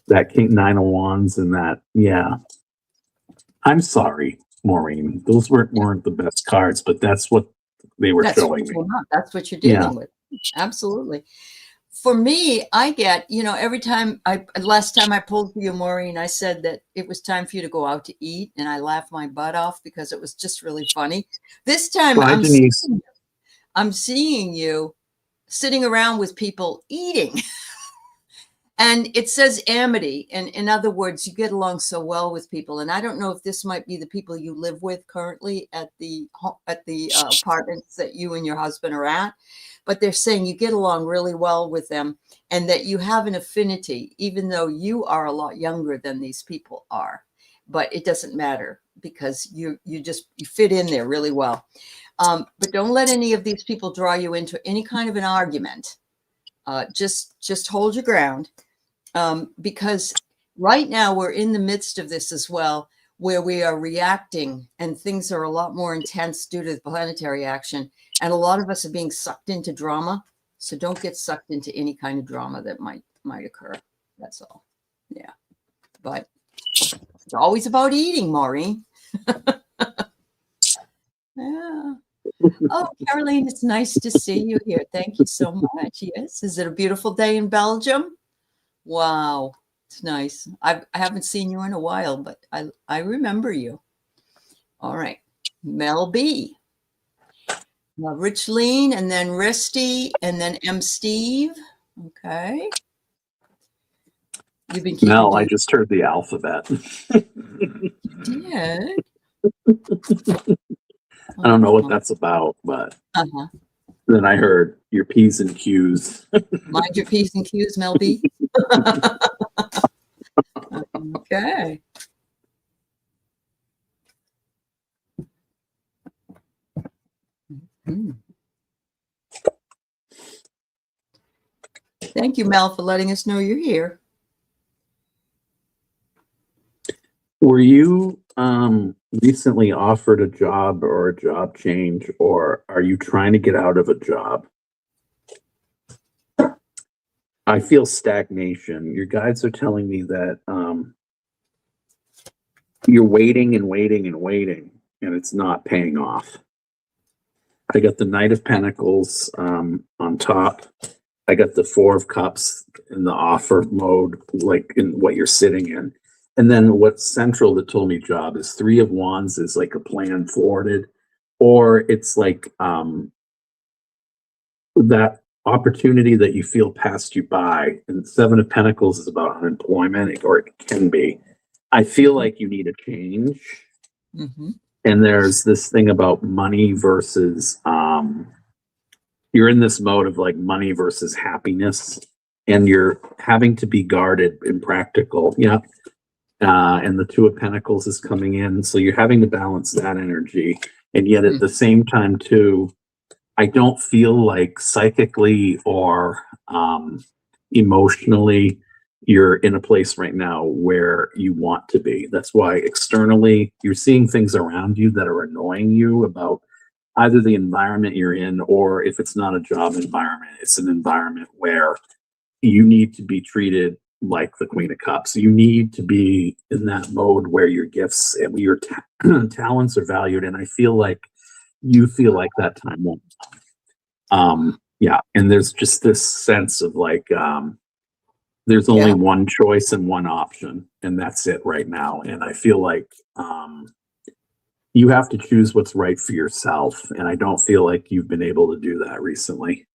that King Nine of Wands and that, yeah. I'm sorry, Maureen. Those weren't the best cards, but that's what they were That's showing what me. came up. That's what you're Yeah. dealing with. Absolutely. For me, I get, every time last time I pulled for you, Maureen, I said that it was time for you to go out to eat, and I laughed my butt off because it was just really funny. This time Bye, Denise. I'm seeing you sitting around with people eating. And it says amity. And in other words, you get along so well with people. And I don't know if this might be the people you live with currently at the apartments that you and your husband are at, but they're saying you get along really well with them and that you have an affinity, even though you are a lot younger than these people are. But it doesn't matter because you fit in there really well. But don't let any of these people draw you into any kind of an argument. Just hold your ground, because right now we're in the midst of this as well, where we are reacting and things are a lot more intense due to the planetary action, and a lot of us are being sucked into drama. So don't get sucked into any kind of drama that might occur. That's all. Yeah, but it's always about eating, Maureen. Yeah. Oh, Caroline, it's nice to see you here. Thank you so much. Yes. Is it a beautiful day in Belgium? Wow. It's nice. I haven't seen you in a while, but I remember you. All right. Mel B. Rich Lean, and then Risty, and then M. Steve. Okay. You've been keeping Mel, I to just heard the alphabet. did. I don't know what that's about, but Uh-huh. then I heard your P's and Q's. Mind your P's and Q's, Mel B. Okay. Hmm. Thank you, Mel, for letting us know you're here. Were you recently offered a job or a job change, or are you trying to get out of a job? I feel stagnation. Your guides are telling me that you're waiting and waiting and waiting, and it's not paying off. I got the Knight of Pentacles on top, I got the Four of Cups in the offer mode, like in what you're sitting in. And then what's central that told me job is Three of Wands is like a plan forwarded, or it's like that opportunity that you feel passed you by. And Seven of Pentacles is about unemployment, or it can be. I feel like you need a change. Mm-hmm. And there's this thing about money versus you're in this mode of like money versus happiness, and you're having to be guarded and practical. Yeah. And the Two of Pentacles is coming in. So you're having to balance that energy. And yet at the same time too, I don't feel like psychically or emotionally you're in a place right now where you want to be. That's why externally you're seeing things around you that are annoying you about either the environment you're in, or if it's not a job environment, it's an environment where you need to be treated like the Queen of Cups. You need to be in that mode where your gifts and your talents are valued. And I feel like you feel like that time won't. Yeah. And there's just this sense of like, there's only one choice and one option, and that's it right now. And I feel like you have to choose what's right for yourself. And I don't feel like you've been able to do that recently.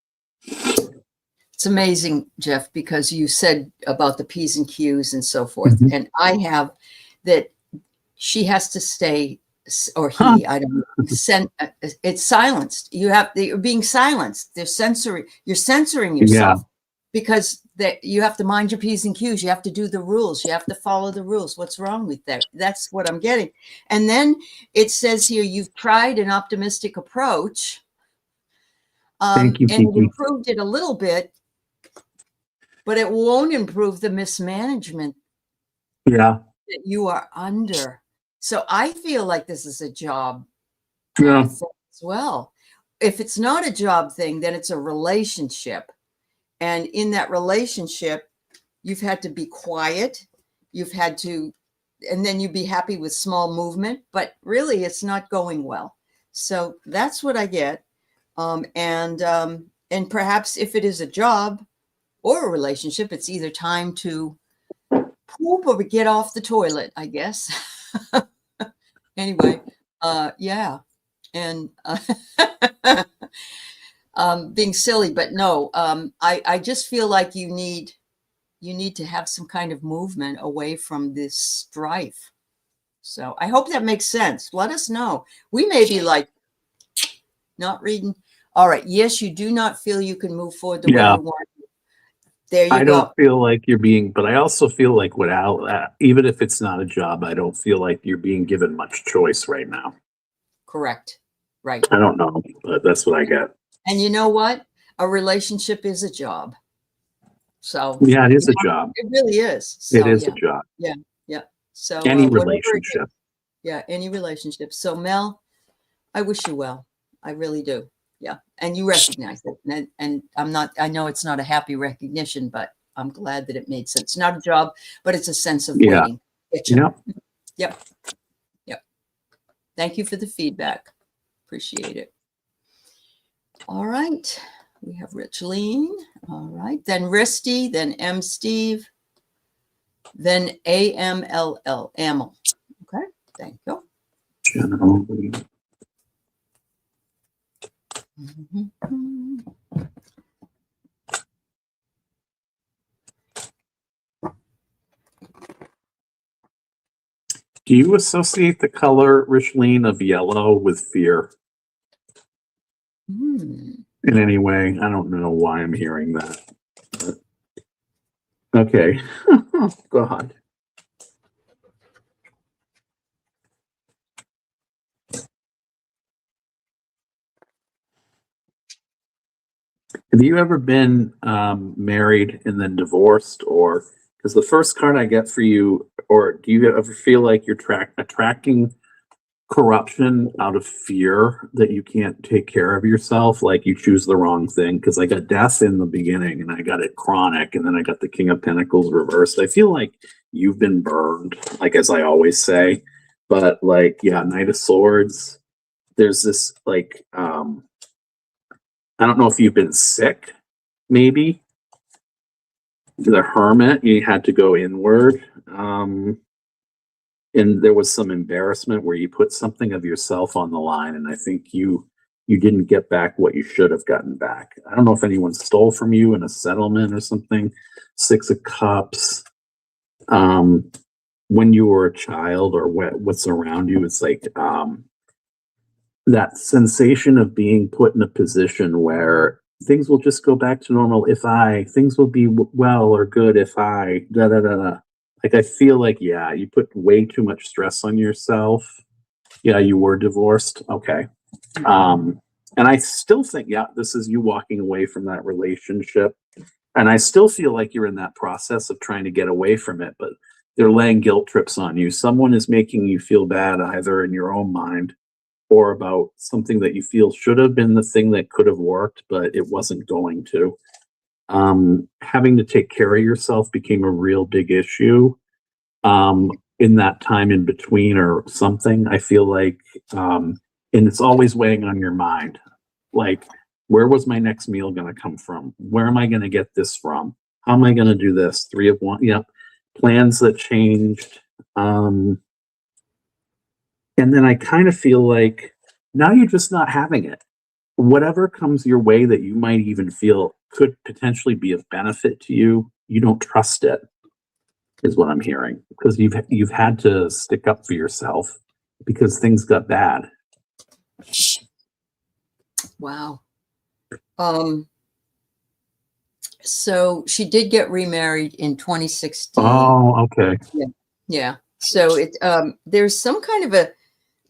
It's amazing, Jeff, because you said about the P's and Q's and so forth. Mm-hmm. And I have that she has to stay, or he, I don't know, it's silenced. You're being silenced. You're censoring yourself because you have to mind your P's and Q's. You have to do the rules. You have to follow the rules. What's wrong with that? That's what I'm getting. And then it says here, you've tried an optimistic approach. Thank you, and it improved it a little bit, but it won't improve the mismanagement that you are under. So I feel like this is a job thing as well. If it's not a job thing, then it's a relationship. And in that relationship, you've had to be quiet. You've had to, and then you'd be happy with small movement, but really it's not going well. So that's what I get. And perhaps if it is a job or a relationship, it's either time to poop or get off the toilet, I guess. Anyway, yeah. And being silly, but no, I just feel like you need to have some kind of movement away from this strife. So I hope that makes sense. Let us know. We may be like not reading. All right. Yes, you do not feel you can move forward the way you want. There you go. I don't feel like you're being, but I also feel like without that, even if it's not a job, I don't feel like you're being given much choice right now. Correct. Right. I don't know, but that's what I get. And you know what? A relationship is a job. So yeah, it is a job. It really is. So, it is a job. Yeah. Yeah. So any relationship. Yeah. Any relationship. So Mel, I wish you well. I really do. Yeah. And you recognize it. And I know it's not a happy recognition, but I'm glad that it made sense. Not a job, but it's a sense of waiting. Yep. Yep. Thank you for the feedback. Appreciate it. All right. We have Richleen. All right. Then Risty, then M. Steve, then AMLL. Amel. Okay. Thank you. Generally. Mm-hmm. Do you associate the color, Richleen, of yellow with fear? In any way? I don't know why I'm hearing that. But... okay. Oh, God. Have you ever been married and then divorced, or because the first card I get for you, or do you ever feel like you're attracting corruption out of fear that you can't take care of yourself, like you choose the wrong thing? Because I got death in the beginning and I got it chronic, and then I got the King of Pentacles reversed. I feel like you've been burned, like as I always say, but like, yeah, Knight of Swords, there's this like, I don't know if you've been sick, maybe. The Hermit, you had to go inward. And there was some embarrassment where you put something of yourself on the line, and I think you didn't get back what you should have gotten back. I don't know if anyone stole from you in a settlement or something. Six of Cups. When you were a child or what's around you, it's like that sensation of being put in a position where things will just go back to normal if things will be well or good if da da da da. Like, I feel like, yeah, you put way too much stress on yourself. Yeah, you were divorced. Okay. And I still think, yeah, this is you walking away from that relationship. And I still feel like you're in that process of trying to get away from it, but they're laying guilt trips on you. Someone is making you feel bad either in your own mind or about something that you feel should have been the thing that could have worked, but it wasn't going to. Having to take care of yourself became a real big issue in that time in between or something. I feel like, and it's always weighing on your mind. Like, where was my next meal going to come from? Where am I going to get this from? How am I going to do this? 3 of 1. Yep. Plans that changed. And then I kind of feel like now you're just not having it. Whatever comes your way that you might even feel could potentially be of benefit to you, you don't trust it, is what I'm hearing, because you've had to stick up for yourself because things got bad. Wow. So she did get remarried in 2016. Oh, okay. Yeah. So there's some kind of a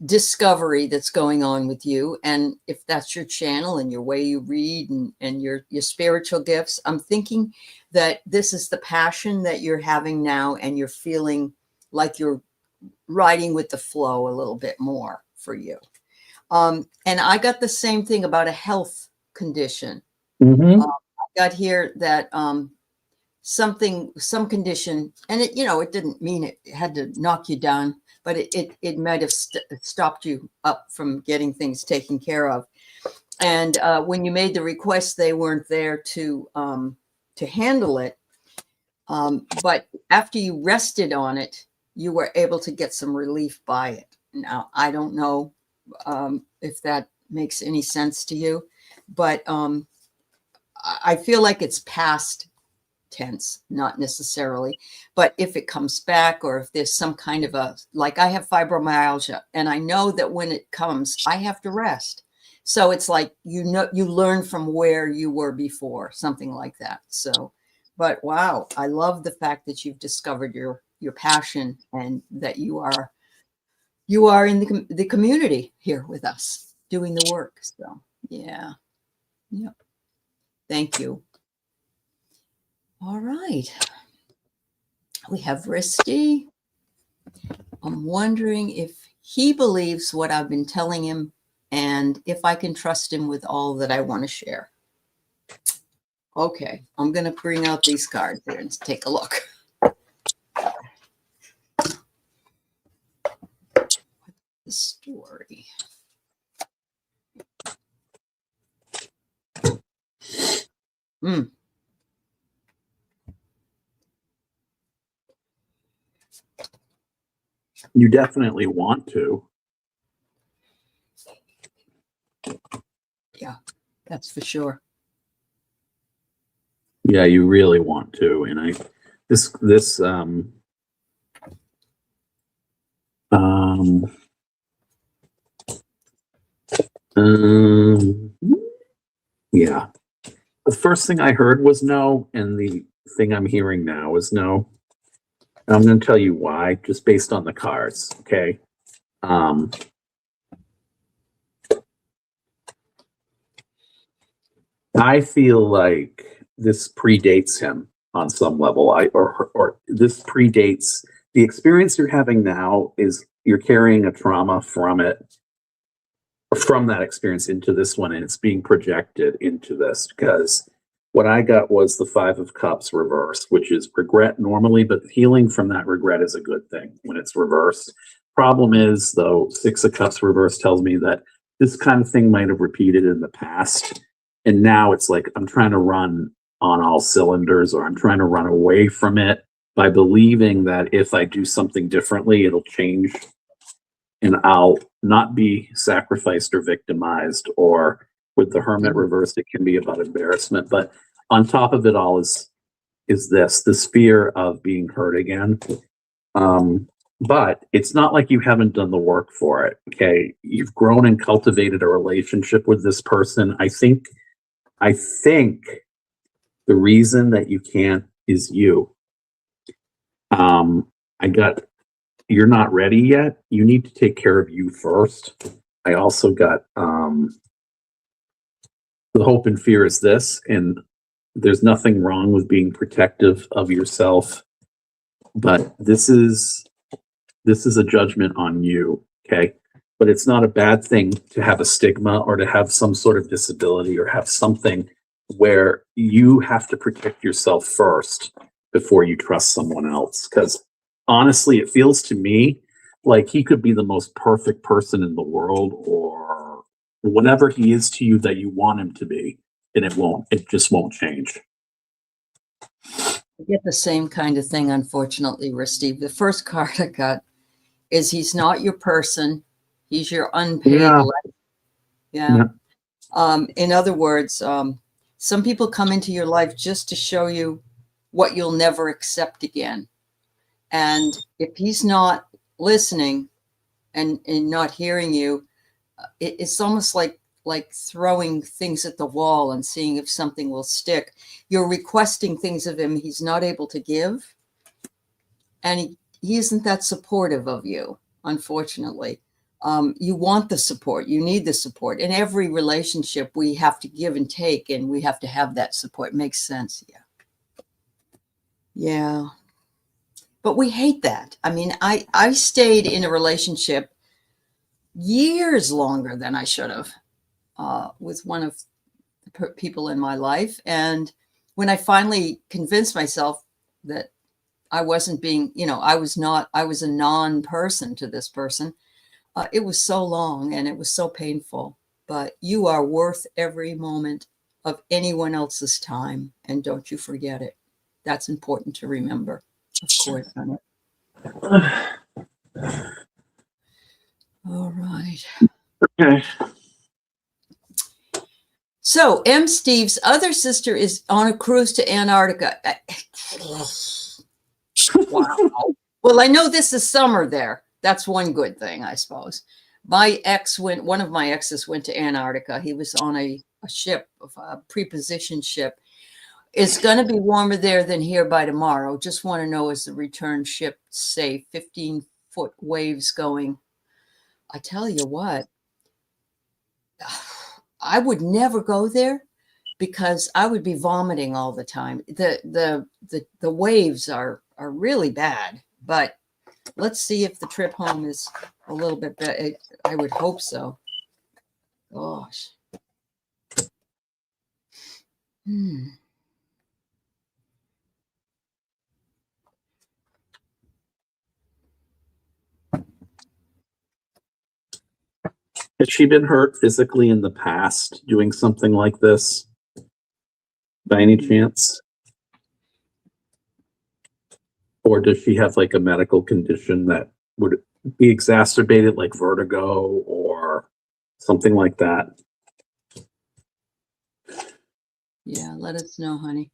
discovery that's going on with you, and if that's your channel and your way you read and your spiritual gifts, I'm thinking that this is the passion that you're having now, and you're feeling like you're riding with the flow a little bit more for you. And I got the same thing about a health condition. I got here that some condition, and it didn't mean it had to knock you down, but it might have stopped you up from getting things taken care of. And when you made the request, they weren't there to handle it. But after you rested on it, you were able to get some relief by it. Now, I don't know if that makes any sense to you, but I feel like it's past tense, not necessarily, but if it comes back, or if there's some kind of like I have fibromyalgia, and I know that when it comes, I have to rest. So it's like, you learn from where you were before, something like that. So, but wow, I love the fact that you've discovered your passion, and that you are in the community here with us doing the work. So yeah. Thank you. All right. We have Risty. I'm wondering if he believes what I've been telling him, and if I can trust him with all that I want to share. Okay, I'm going to bring out these cards here and take a look. The story. You definitely want to. Yeah, that's for sure. Yeah, you really want to. And yeah. The first thing I heard was no, and the thing I'm hearing now is no. And I'm going to tell you why, just based on the cards, okay? I feel like this predates him on some level. Or this predates the experience you're having now. Is you're carrying a trauma from that experience into this one, and it's being projected into this, because what I got was the 5 of Cups reversed, which is regret normally, but healing from that regret is a good thing when it's reversed. Problem is, though, 6 of Cups reversed tells me that this kind of thing might have repeated in the past. And now it's like, I'm trying to run on all cylinders, or I'm trying to run away from it by believing that if I do something differently, it'll change and I'll not be sacrificed or victimized. Or with the Hermit reversed, it can be about embarrassment. But on top of it all is this fear of being hurt again. But it's not like you haven't done the work for it. Okay. You've grown and cultivated a relationship with this person. I think the reason that you can't is you. You're not ready yet. You need to take care of you first. I also got, the hope and fear is this, and there's nothing wrong with being protective of yourself, but this is a judgment on you. Okay. But it's not a bad thing to have a stigma or to have some sort of disability or have something where you have to protect yourself first before you trust someone else. Because honestly, it feels to me like he could be the most perfect person in the world, or whatever he is to you that you want him to be, and it just won't change. I get the same kind of thing, unfortunately, Steve. The first card I got is he's not your person. He's your unpaid life. Yeah. In other words, some people come into your life just to show you what you'll never accept again. And if he's not listening and not hearing you, it's almost like throwing things at the wall and seeing if something will stick. You're requesting things of him he's not able to give. And he isn't that supportive of you, unfortunately. You want the support. You need the support. In every relationship, we have to give and take, and we have to have that support. Makes sense. Yeah. Yeah. But we hate that. I mean, I stayed in a relationship years longer than I should have with one of the people in my life. And when I finally convinced myself that I wasn't being, I was a non-person to this person, it was so long and it was so painful. But you are worth every moment of anyone else's time. And don't you forget it. That's important to remember. Of course, honey. All right. Okay. So M. Steve's other sister is on a cruise to Antarctica. Wow. Well, I know this is summer there. That's one good thing, I suppose. One of my exes went to Antarctica. He was on a ship, a prepositioned ship. It's going to be warmer there than here by tomorrow. Just want to know, is the return ship safe? 15-foot waves going. I tell you what, I would never go there because I would be vomiting all the time. The waves are really bad, but let's see if the trip home is a little bit better. I would hope so. Gosh. Has she been hurt physically in the past doing something like this by any chance? Or does she have like a medical condition that would be exacerbated, like vertigo or something like that? Yeah, let us know, honey.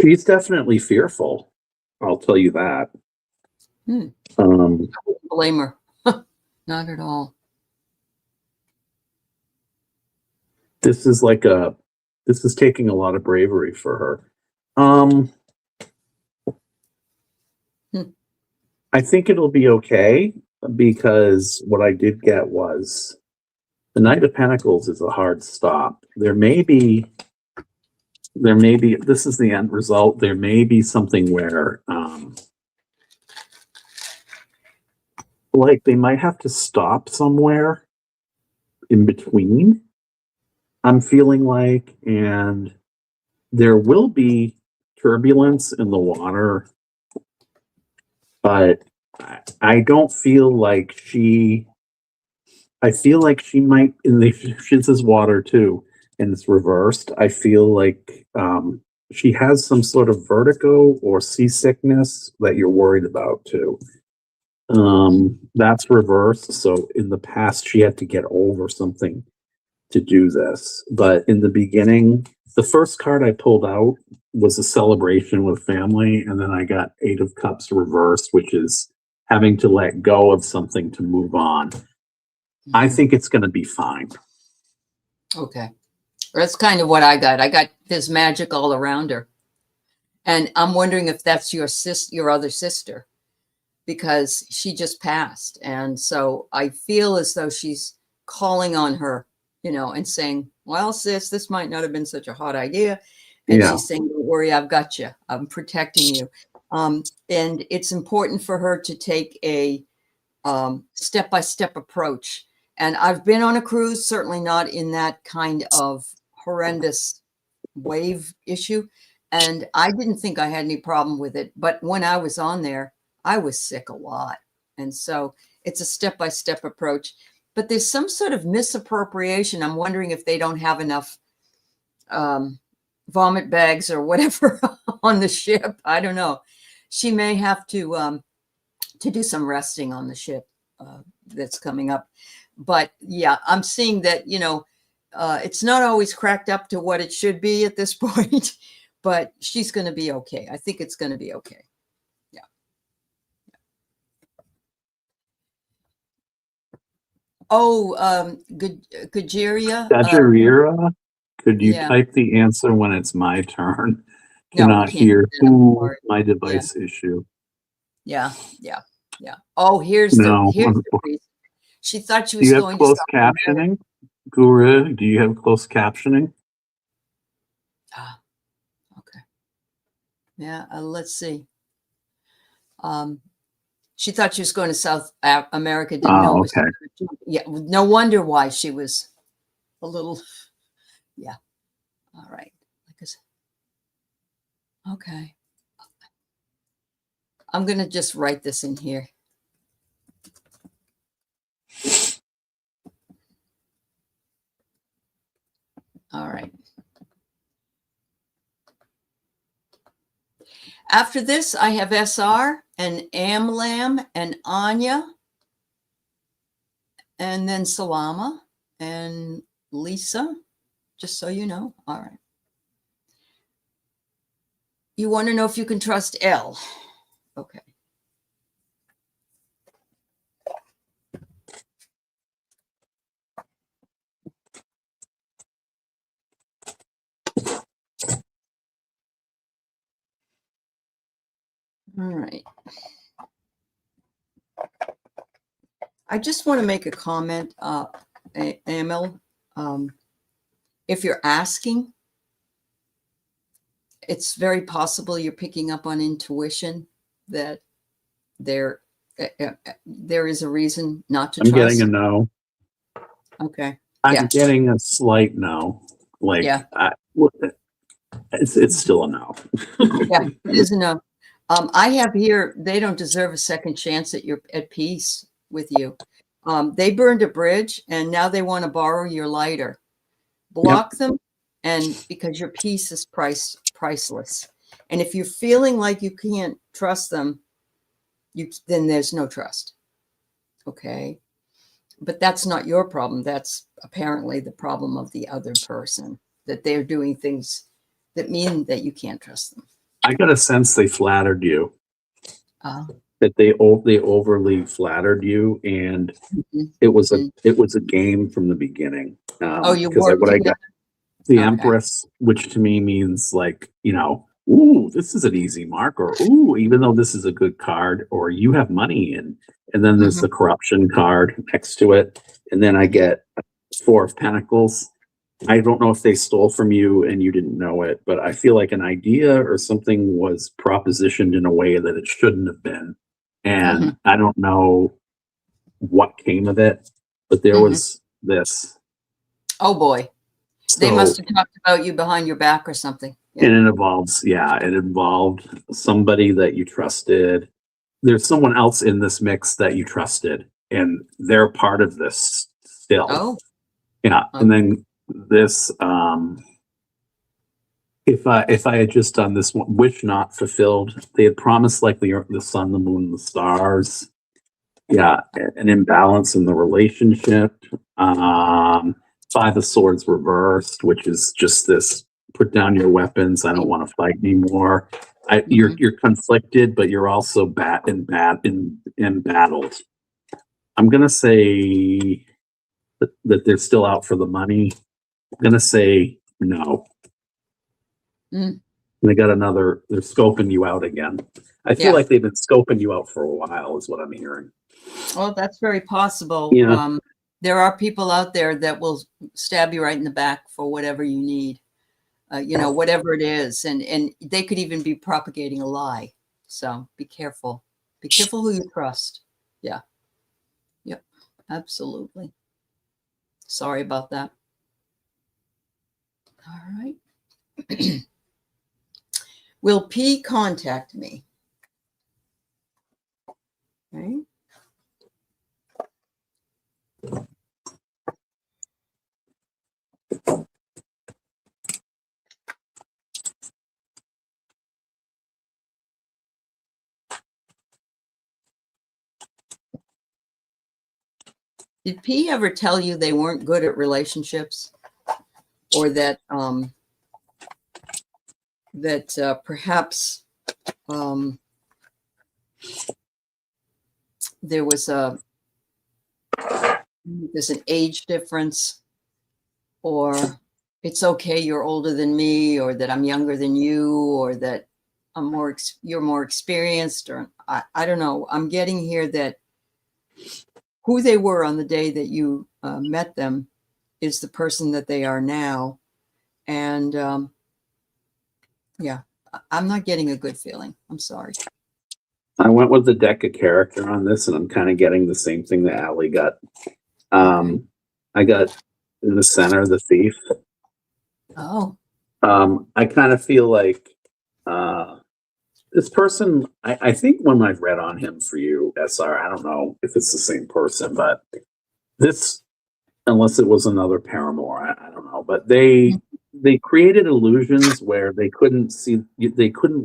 She's definitely fearful. I'll tell you that. I wouldn't blame her. Not at all. This is taking a lot of bravery for her. I think it'll be okay, because what I did get was the Knight of Pentacles is a hard stop. There may be, this is the end result. There may be something where, like they might have to stop somewhere in between, I'm feeling like, and there will be turbulence in the water, but I don't feel like she I feel like she might, and this is water too, and it's reversed. I feel like she has some sort of vertigo or seasickness that you're worried about too. That's reversed. So in the past, she had to get over something to do this. But in the beginning, the first card I pulled out was a celebration with family, and then I got Eight of Cups reversed, which is having to let go of something to move on. I think it's going to be fine. Okay. That's kind of what I got. I got this magic all around her. And I'm wondering if that's your other sister, because she just passed. And so I feel as though she's calling on her, you know, and saying, well, sis, this might not have been such a hot idea. And she's saying, don't worry, I've got you. I'm protecting you. And it's important for her to take a step-by-step approach. And I've been on a cruise, certainly not in that kind of horrendous wave issue. And I didn't think I had any problem with it. But when I was on there, I was sick a lot. And so it's a step-by-step approach. But there's some sort of misappropriation. I'm wondering if they don't have enough vomit bags or whatever on the ship. I don't know. She may have to do some resting on the ship that's coming up. But yeah, I'm seeing that, you know, it's not always cracked up to what it should be at this point, but she's going to be okay. I think it's going to be okay. Yeah. Oh, Gajeria. Gajerira, could you type the answer when it's my turn? Cannot hear who my device issue. Yeah. Oh, here's the reason. She thought she was going to. Do you have closed captioning? Guru, do you have closed captioning? Okay. Yeah, let's see. She thought she was going to South America. Didn't know. Okay. Yeah, no wonder why she was a little. Yeah. All right. Okay. I'm going to just write this in here. All right. After this, I have SR and Amlam and Anya, and then Salama and Lisa, just so you know. All right. You want to know if you can trust L. Okay. All right. I just want to make a comment, Emil. If you're asking, it's very possible you're picking up on intuition that there is a reason not to trust. I'm getting a no. Okay. I'm getting a slight no. Like, it's still a no. Yeah, it is a no. I have here, they don't deserve a second chance at peace with you. They burned a bridge and now they want to borrow your lighter. Block them, and because your peace is priceless. And if you're feeling like you can't trust them, then there's no trust. Okay. But that's not your problem. That's apparently the problem of the other person, that they're doing things that mean that you can't trust them. I got a sense they flattered you. That they overly flattered you, and it was a game from the beginning. You worked what I together? got, the Empress, which to me means like, you know, ooh, this is an easy mark, or ooh, even though this is a good card, or you have money, and then there's the corruption card next to it, and then I get Four of Pentacles. I don't know if they stole from you and you didn't know it, but I feel like an idea or something was propositioned in a way that it shouldn't have been. And I don't know what came of it, but there was this. Oh boy. So, they must have talked about you behind your back or something. Yeah. And it involved somebody that you trusted. There's someone else in this mix that you trusted, and they're part of this still. Oh, Yeah. oh. And then this, if I had just done this one, wish not fulfilled, they had promised like the sun, the moon, and the stars. Yeah, an imbalance in the relationship. Five of Swords reversed, which is just this: put down your weapons. I don't want to fight anymore. You're conflicted, but you're also embattled. I'm gonna say that they're still out for the money. I'm gonna say no. They got another. They're scoping you out again. I feel like they've been scoping you out for a while, is what I'm hearing. Well, that's very possible. Yeah. There are people out there that will stab you right in the back for whatever you need, whatever it is. And they could even be propagating a lie. So be careful. Be careful who you trust. Yeah. Yep. Absolutely. Sorry about that. All right. Will P contact me? Okay. Did P ever tell you they weren't good at relationships, or that perhaps there's an age difference, or it's okay, you're older than me, or that I'm younger than you, or that you're more experienced, or I don't know. I'm getting here that who they were on the day that you met them is the person that they are now. And I'm not getting a good feeling. I'm sorry. I went with the deck of character on this, and I'm kind of getting the same thing that Aley got. I got in the center, the thief. Oh. I kind of feel like this person, I think when I've read on him for you, SR, I don't know if it's the same person, but this, unless it was another paramour, I don't know, but they created illusions where they couldn't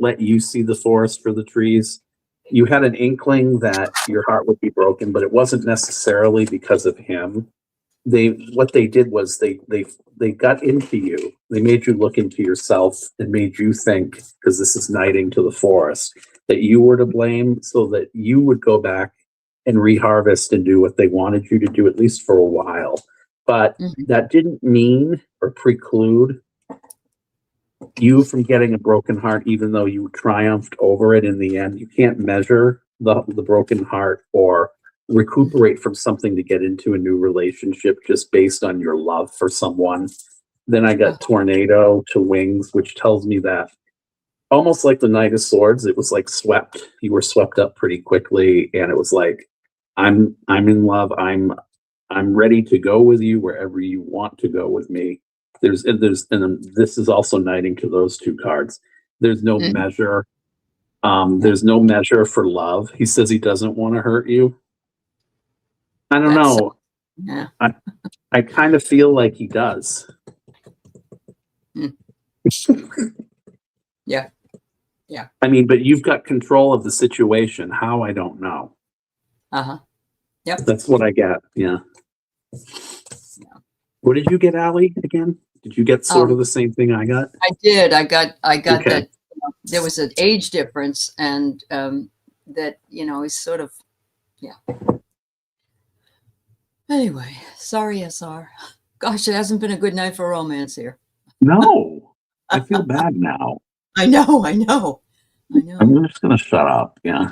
let you see the forest for the trees. You had an inkling that your heart would be broken, but it wasn't necessarily because of him. What they did was they got into you. They made you look into yourself and made you think, because this is knighting to the forest, that you were to blame, so that you would go back and reharvest and do what they wanted you to do, at least for a while. But that didn't mean or preclude you from getting a broken heart, even though you triumphed over it in the end. You can't measure the broken heart or recuperate from something to get into a new relationship just based on your love for someone. Then I got tornado to wings, which tells me that almost like the Knight of Swords, it was like swept. You were swept up pretty quickly, and it was like, I'm in love. I'm ready to go with you wherever you want to go with me. And this is also knighting to those two cards. There's no measure. There's no measure for love. He says he doesn't want to hurt you. I don't know. Yeah. I kind of feel like he does. Yeah. I mean, but you've got control of the situation. How, I don't know. Yep. That's what I get. Yeah. What did you get, Aley, again? Did you get sort of the same thing I got? I did. I got Okay. that there was an age difference, and that, is sort of, Anyway, sorry, SR. Gosh, it hasn't been a good night for romance here. No, I feel bad now. I know. I'm just going to shut up. Yeah.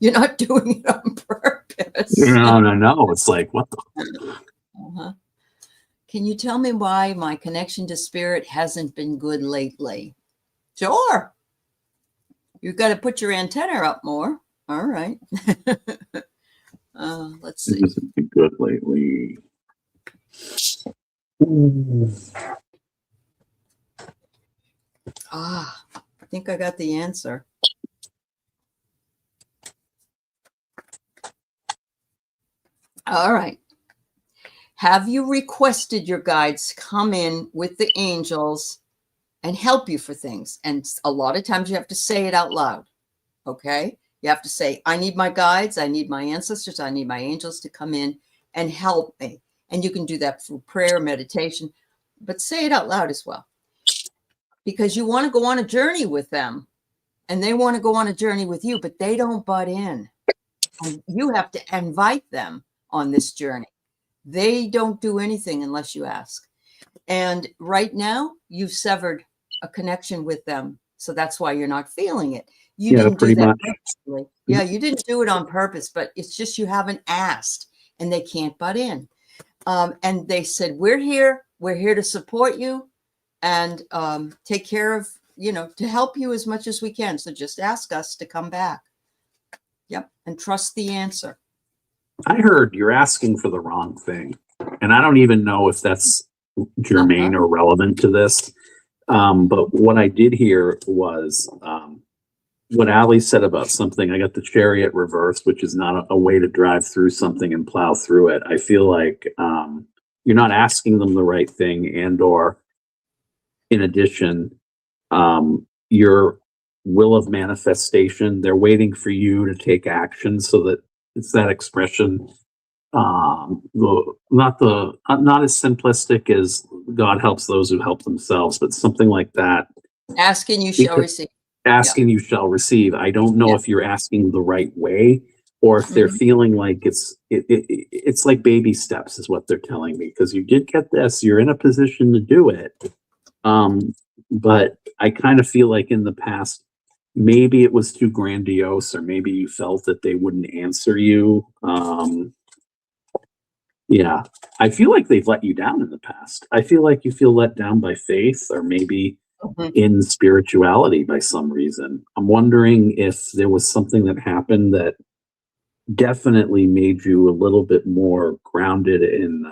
You're not doing it on purpose. No. It's like, what the? Can you tell me why my connection to spirit hasn't been good lately? Sure. You've got to put your antenna up more. All right. Let's see. It hasn't been good lately. I think I got the answer. All right. have you requested your guides come in with the angels and help you for things? And a lot of times you have to say it out loud. Okay. You have to say, I need my guides. I need my ancestors. I need my angels to come in and help me. And you can do that through prayer, meditation, but say it out loud as well, because you want to go on a journey with them and they want to go on a journey with you, but they don't butt in. And you have to invite them on this journey. They don't do anything unless you ask. And right now you've severed a connection with them. So that's why you're not feeling it. You didn't do that purposely. Yeah, you didn't do it on purpose, but it's just you haven't asked and they can't butt in. And they said, we're here to support you and take care of, to help you as much as we can. So just ask us to come back. Yep. And trust the answer. I heard you're asking for the wrong thing. And I don't even know if that's germane or relevant to this. But what I did hear was what Aley said about something. I got the chariot reversed, which is not a way to drive through something and plow through it. I feel like you're not asking them the right thing, and or in addition, your will of manifestation, they're waiting for you to take action, so that it's that expression, not as simplistic as God helps those who help themselves, but something like that. Asking you shall receive. Asking you shall receive. I don't know if you're asking the right way, or if they're feeling like it's like baby steps is what they're telling me, because you did get this, you're in a position to do it. But I kind of feel like in the past, maybe it was too grandiose, or maybe you felt that they wouldn't answer you. Yeah, I feel like they've let you down in the past. I feel like you feel let down by faith, or maybe in spirituality by some reason. I'm wondering if there was something that happened that definitely made you a little bit more grounded in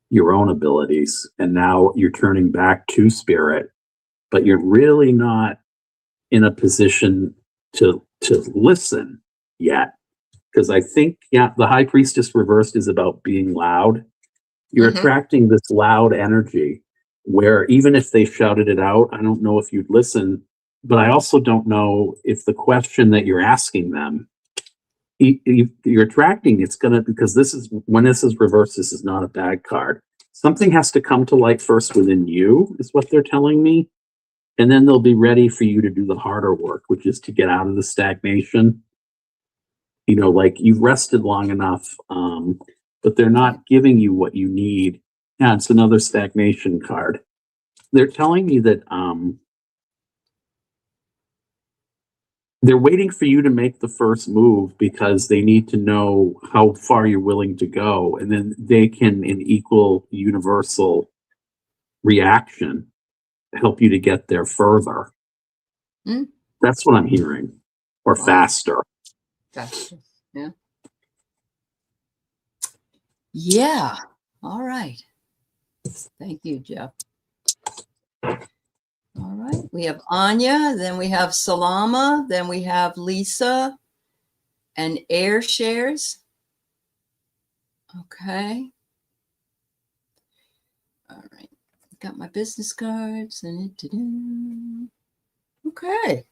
your own abilities, and now you're turning back to spirit, but you're really not in a position to listen yet. Because I think, the high priestess reversed is about being loud. You're attracting this loud energy where even if they shouted it out, I don't know if you'd listen, but I also don't know if the question that you're asking them, you're attracting, it's going to, because when this is reversed, this is not a bad card. Something has to come to light first within you, is what they're telling me. And then they'll be ready for you to do the harder work, which is to get out of the stagnation. Like you've rested long enough, but they're not giving you what you need. Yeah, it's another stagnation card. They're telling me that they're waiting for you to make the first move, because they need to know how far you're willing to go. And then they can, in equal universal reaction, help you to get there further. That's what I'm hearing. Or faster. Faster. Yeah. Yeah. All right. Thank you, Jeff. All right. We have Anya, then we have Salama, then we have Lisa and Air Shares. Okay. All right. Got my business cards and okay.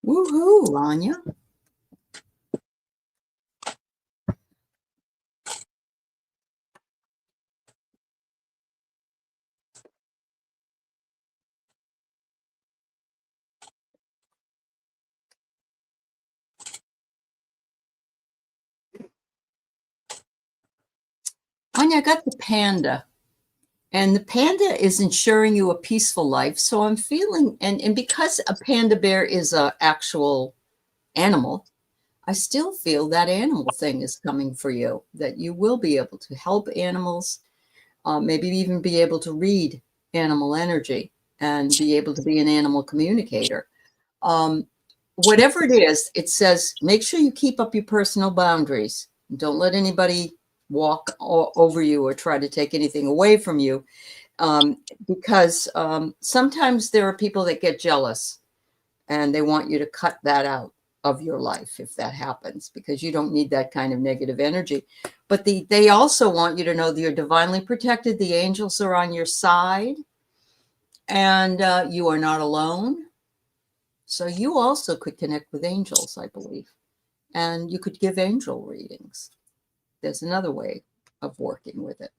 Woohoo, Anya. Anya, I got the panda. And the panda is ensuring you a peaceful life. So I'm feeling, and because a panda bear is an actual animal, I still feel that animal thing is coming for you, that you will be able to help animals, maybe even be able to read animal energy and be able to be an animal communicator. Whatever it is, it says, make sure you keep up your personal boundaries. Don't let anybody walk over you or try to take anything away from you, because sometimes there are people that get jealous and they want you to cut that out. of your life if that happens, because you don't need that kind of negative energy. But they also want you to know that you're divinely protected. The angels are on your side, and you are not alone. So you also could connect with angels, I believe, and you could give angel readings. There's another way of working with it.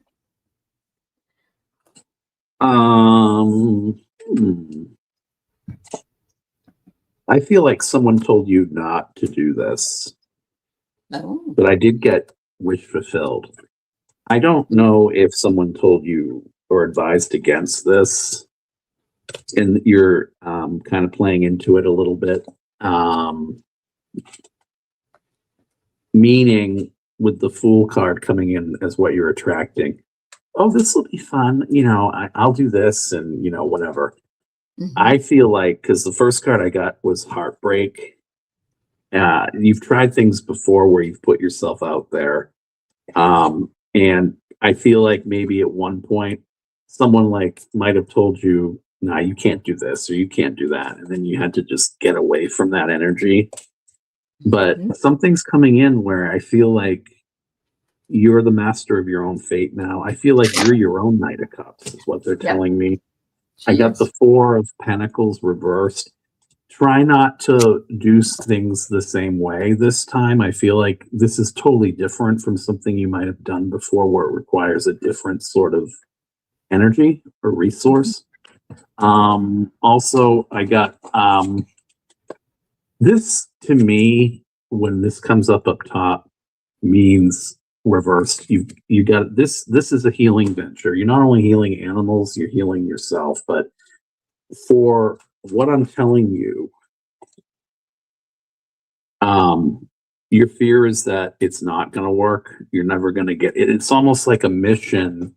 I feel like someone told you not to do this, but I did get wish fulfilled. I don't know if someone told you or advised against this, and you're kind of playing into it a little bit. Meaning, with the Fool card coming in as what you're attracting. Oh, this will be fun. I'll do this and, whatever. Mm-hmm. I feel like, because the first card I got was heartbreak. You've tried things before where you've put yourself out there. And I feel like maybe at one point, someone might have told you, nah, you can't do this or you can't do that. And then you had to just get away from that energy. But something's coming in where I feel like you're the master of your own fate now. I feel like you're your own Knight of Cups, is what they're telling me. I got the Four of Pentacles reversed. Try not to do things the same way this time. I feel like this is totally different from something you might have done before where it requires a different sort of energy or resource. Also, I got this, to me, when this comes up top, means reversed. You got this. This is a healing venture. You're not only healing animals, you're healing yourself. But for what I'm telling you, your fear is that it's not going to work. You're never going to get it. It's almost like a mission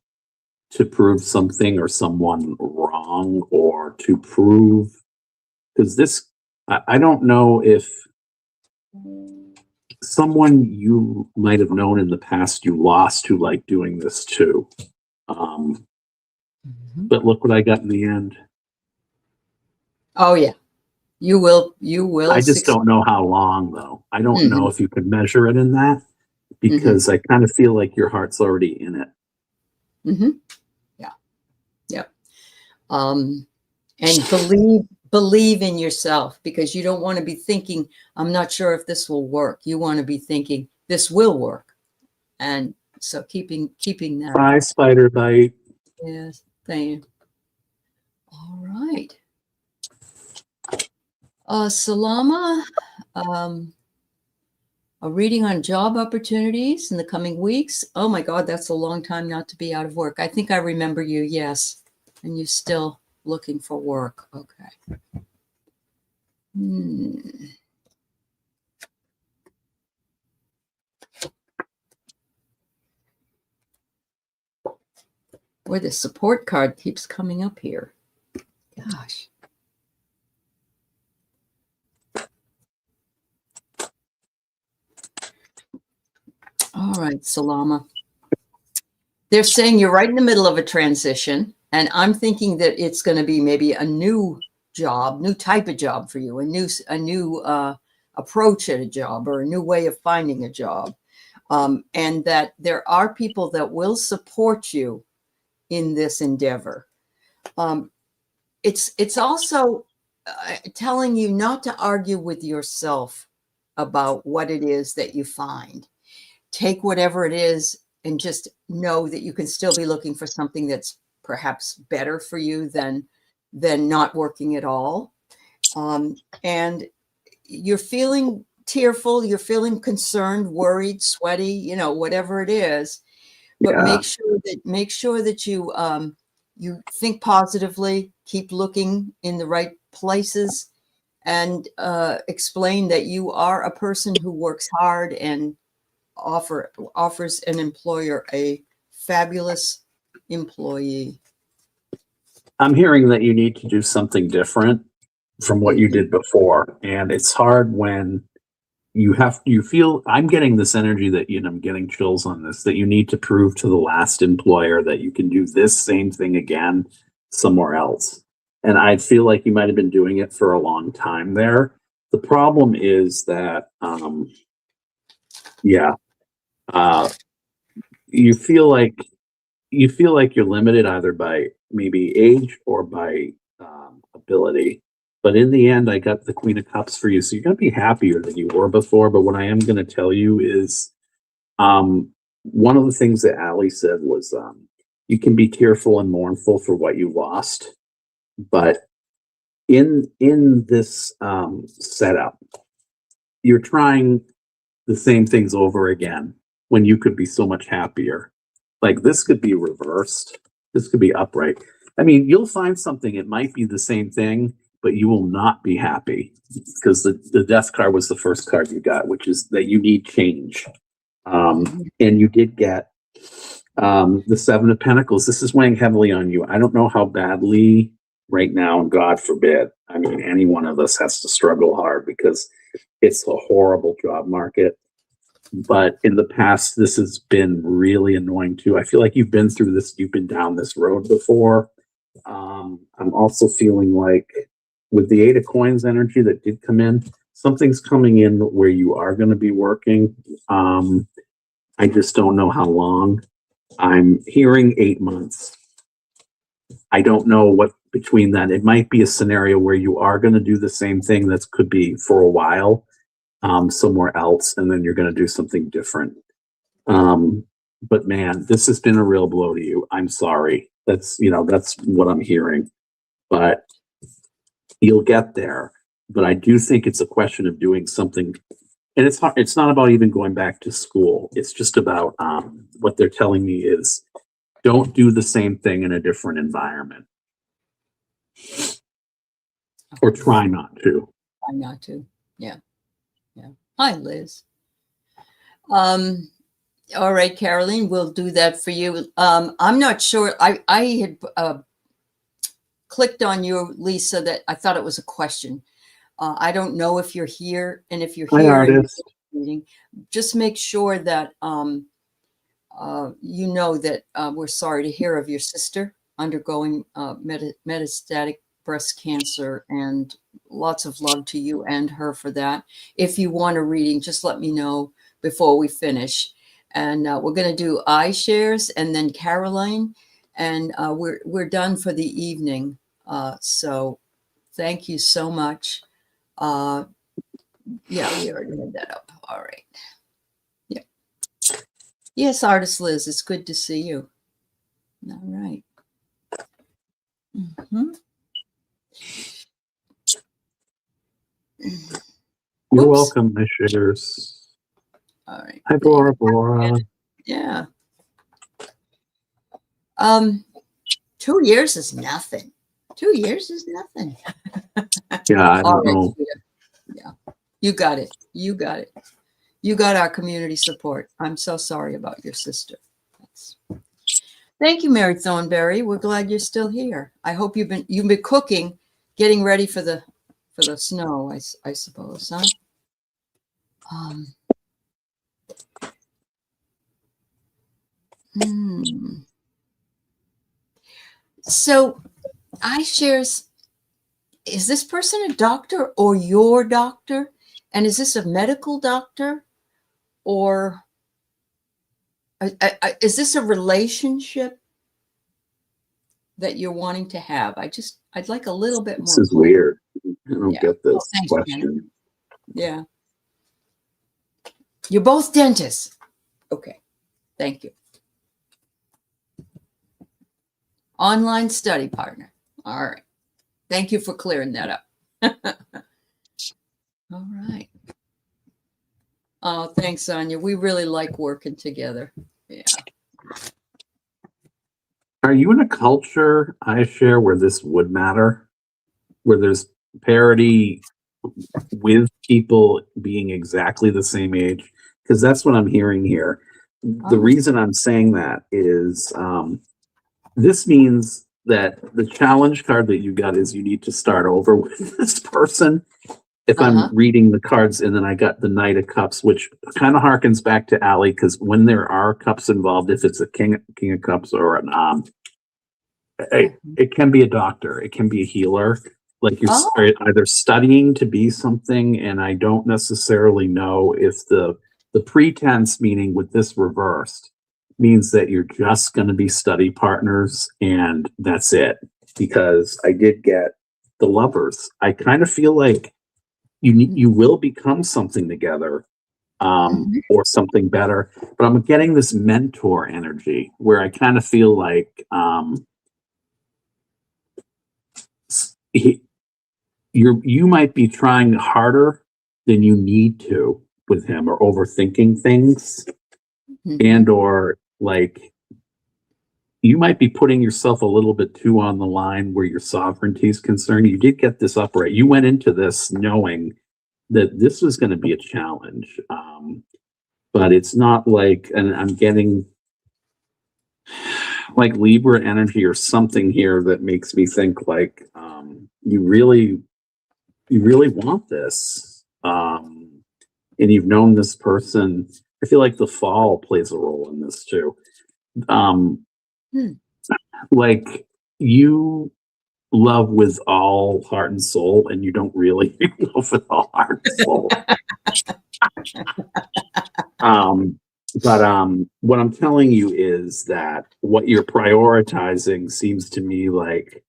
to prove something or someone wrong, or to prove, because this, I don't know if someone you might have known in the past you lost who liked doing this too. But look what I got in the end. Oh yeah, you will. I just don't know how long, though. I don't know if you could measure it in that, because I kind of feel like your heart's already in it. Yeah. And believe in yourself, because you don't want to be thinking, I'm not sure if this will work. You want to be thinking this will work. And so keeping that. Bye, spider bite. Yes, thank you. All right. Salama, a reading on job opportunities in the coming weeks. Oh my God, that's a long time not to be out of work. I think I remember you, yes. And you're still looking for work. Okay. Boy, the support card keeps coming up here. Gosh. All right, Salama. They're saying you're right in the middle of a transition, and I'm thinking that it's going to be maybe a new job, new type of job for you, a new approach at a job, or a new way of finding a job, and that there are people that will support you in this endeavor. It's also telling you not to argue with yourself about what it is that you find. Take whatever it is and just know that you can still be looking for something that's perhaps better for you than not working at all. And you're feeling tearful, you're feeling concerned, worried, sweaty, whatever it is. But make sure that you think positively, keep looking in the right places, and explain that you are a person who works hard and offers an employer a fabulous employee. I'm hearing that you need to do something different from what you did before. And it's hard when you feel, I'm getting this energy that, I'm getting chills on this, that you need to prove to the last employer that you can do this same thing again somewhere else. And I feel like you might have been doing it for a long time there. The problem is that, you feel like you're limited either by maybe age or by ability. But in the end, I got the Queen of Cups for you, so you're gonna be happier than you were before. But what I am gonna tell you is, one of the things that Aley said was, you can be tearful and mournful for what you lost, but in this setup, you're trying the same things over again when you could be so much happier. Like this could be reversed. This could be upright. I mean, you'll find something, it might be the same thing, but you will not be happy because the death card was the first card you got, which is that you need change. And you did get the Seven of Pentacles. This is weighing heavily on you. I don't know how badly right now, and God forbid, I mean, any one of us has to struggle hard because it's a horrible job market. But in the past, this has been really annoying too. I feel like you've been through this, you've been down this road before. I'm also feeling like with the Eight of Coins energy that did come in, something's coming in where you are going to be working. I just don't know how long. I'm hearing 8 months. I don't know what between that. It might be a scenario where you are going to do the same thing that could be for a while somewhere else, and then you're going to do something different. But man, this has been a real blow to you. I'm sorry. That's what I'm hearing. But you'll get there. But I do think it's a question of doing something. And it's not about even going back to school. It's just about what they're telling me is don't do the same thing in a different environment. Or try not to. Try not to. Yeah. Yeah. Hi, Liz. All right, Caroline, we'll do that for you. I'm not sure. I had clicked on you, Lisa, that I thought it was a question. I don't know if you're here, and if you're here, and just make sure that you know that we're sorry to hear of your sister undergoing metastatic breast cancer, and lots of love to you and her for that. If you want a reading, just let me know before we finish. And we're going to do iShares and then Caroline, and we're done for the evening. So thank you so much. Yeah, we already had that up. All right. Yeah. Yes, Artist Liz, it's good to see you. All right. Mm-hmm. You're welcome, my shares. All right. Hi, Bora. Yeah. 2 years is nothing. 2 years is nothing. Yeah, I don't know. Yeah, you got it. You got it. You got our community support. I'm so sorry about your sister. Thank you, Mary Thornberry. We're glad you're still here. I hope you've been cooking, getting ready for the snow, I suppose, huh? So iShares, is this person a doctor or your doctor? And is this a medical doctor, or is this a relationship that you're wanting to have? I'd like a little bit more. This is weird. I don't get this question. Janet. Yeah. You're both dentists. Okay. Thank you. Online study partner. All right. Thank you for clearing that up. All right. Oh, thanks, Sonia. We really like working together. Yeah. Are you in a culture, iShare, where this would matter? Where there's parity with people being exactly the same age? Because that's what I'm hearing here. The reason I'm saying that is this means that the challenge card that you got is you need to start over with this person. If I'm reading the cards, and then I got the Knight of Cups, which kind of harkens back to Aley, because when there are cups involved, if it's a king of cups or an it can be a doctor, it can be a healer. Like you're Oh, either studying to be something, and I don't necessarily know if the pretense, meaning with this reversed, means that you're just going to be study partners and that's it. Because I did get the lovers. I kind of feel like you will become something together, mhm. or something better. But I'm getting this mentor energy where I kind of feel like he, you might be trying harder than you need to with him, or overthinking things, Mhm. and or like you might be putting yourself a little bit too on the line where your sovereignty is concerned. You did get this upright. You went into this knowing that this was going to be a challenge, but it's not like, and I'm getting like Libra energy or something here that makes me think like you really want this, and you've known this person. I feel like the fall plays a role in this too. Um, Hmm. like you love with all heart and soul, and you don't really love with all heart and soul. Um, but what I'm telling you is that what you're prioritizing seems to me like,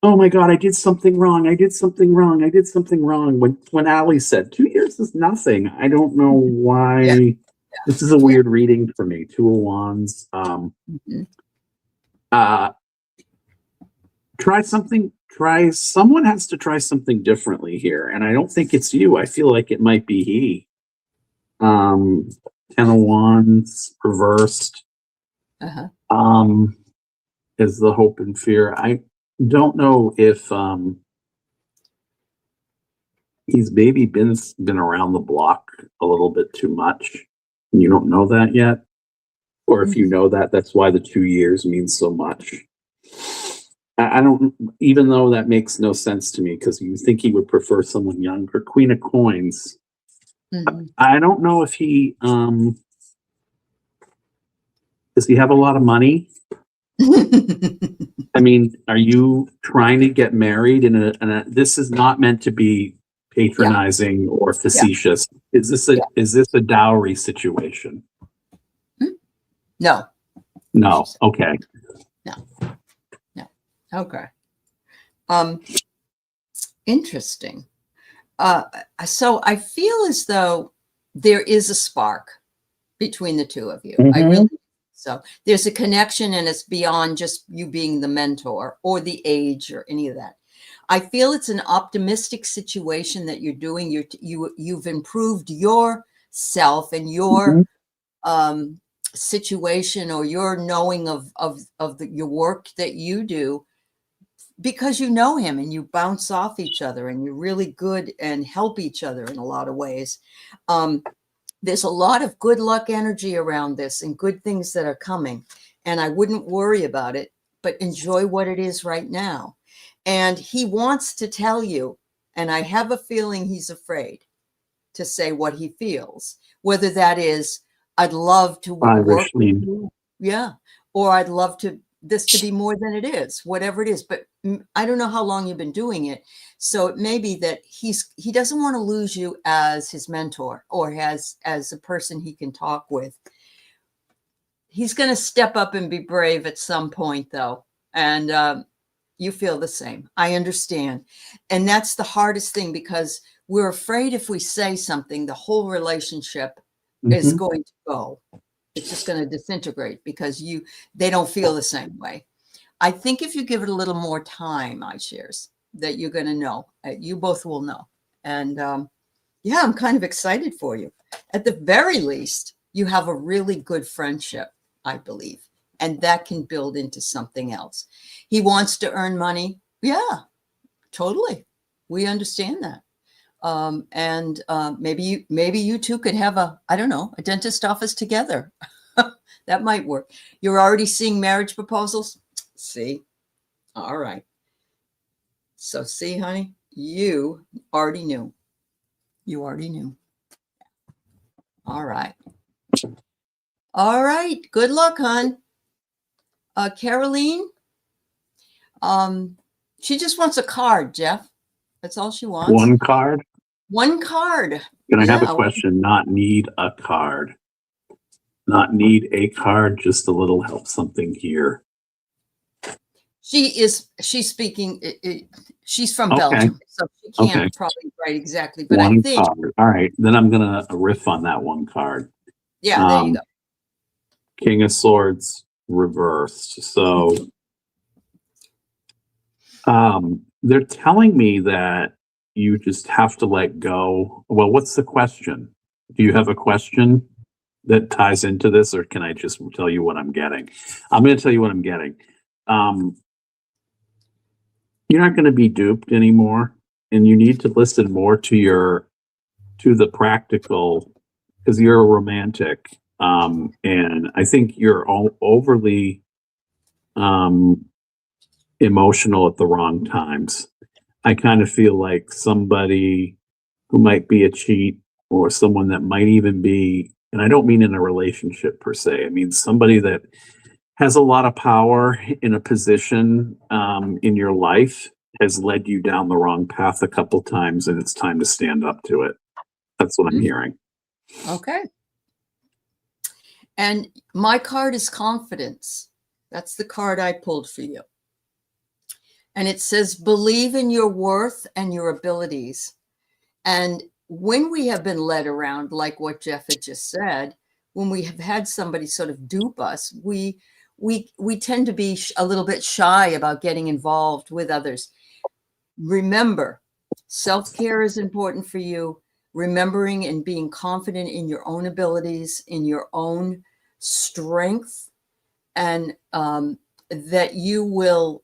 oh my God, I did something wrong. I did something wrong. I did something wrong. When Aley said 2 years is nothing, I don't know Yeah, why. This is a yeah. weird reading for me. Two of Wands. Mhm. Uh, try something. Try someone has to try something differently here, and I don't think it's you. I feel like it might be he. Um, Ten of Wands reversed. Uh-huh. Um, is the hope and fear. I don't know if he's maybe been around the block a little bit too much. You don't know that yet, or if you Mhm. know that, that's why the 2 years means so much. I don't, even though that makes no sense to me because you think he would prefer someone younger. Queen of Coins. Mhm. I don't know if he does he have a lot of money? I mean, are you trying to get married this is not meant to be Yeah, patronizing or yeah, facetious. yeah. Is this a dowry situation? Hmm? No, she No. said Okay. no, no. Okay. Um, Interesting. Uh, so I feel as though there is a spark between the two of you. I really Hmm. so there's a connection, and it's beyond just you being the mentor or the age or any of that. I feel it's an optimistic situation that you're doing. You've improved yourself and your Hmm. um, situation or your knowing of your work that you do because you know him and you bounce off each other and you're really good and help each other in a lot of ways. There's a lot of good luck energy around this and good things that are coming. And I wouldn't worry about it, but enjoy what it is right now. And he wants to tell you, and I have a feeling he's afraid to say what he feels, whether that is, I'd love to I work wish with Lean. you. Yeah. Or I'd love to this to be more than it is, whatever it is. But I don't know how long you've been doing it. So it may be that he doesn't want to lose you as his mentor or as a person he can talk with. He's going to step up and be brave at some point, though. And you feel the same. I understand. And that's the hardest thing because we're afraid if we say something, the whole relationship is Hmm. going to go. It's just going to disintegrate because they don't feel the same way. I think if you give it a little more time, iShares, that you're going to know. You both will know. And yeah, I'm kind of excited for you. At the very least, you have a really good friendship, I believe, and that can build into something else. He wants to earn money. Yeah, totally. We understand that. And maybe you two could have I don't know, a dentist office together. That might work. You're already seeing marriage proposals? See? All right. So see, honey, you already knew. You already knew. All right. All right. Good luck, hon. Caroline, um, She just wants a card, Jeff. That's all she wants. One card? One card. Can I have a Yeah. question? Not need a card. Not need a card, just a little help something here. She's speaking, she's from Okay. Belgium, so she can't Okay. probably write exactly, but I One think, card. All right. Then I'm going to riff on that one card. yeah, there you go. King of Swords reversed. So they're telling me that you just have to let go. Well, what's the question? Do you have a question that ties into this, or can I just tell you what I'm getting? I'm going to tell you what I'm getting. You're not going to be duped anymore, and you need to listen more to the practical, because you're a romantic. And I think you're overly emotional at the wrong times. I kind of feel like somebody who might be a cheat, or someone that might even be, and I don't mean in a relationship per se, I mean somebody that has a lot of power in a position in your life, has led you down the wrong path a couple times, and it's time to stand up to it. That's what I'm hearing. Okay. And my card is confidence. That's the card I pulled for you. And it says, believe in your worth and your abilities. And when we have been led around, like what Jeff had just said, when we have had somebody sort of dupe us, we tend to be a little bit shy about getting involved with others. Remember, self-care is important for you. Remembering and being confident in your own abilities, in your own strength, and that you will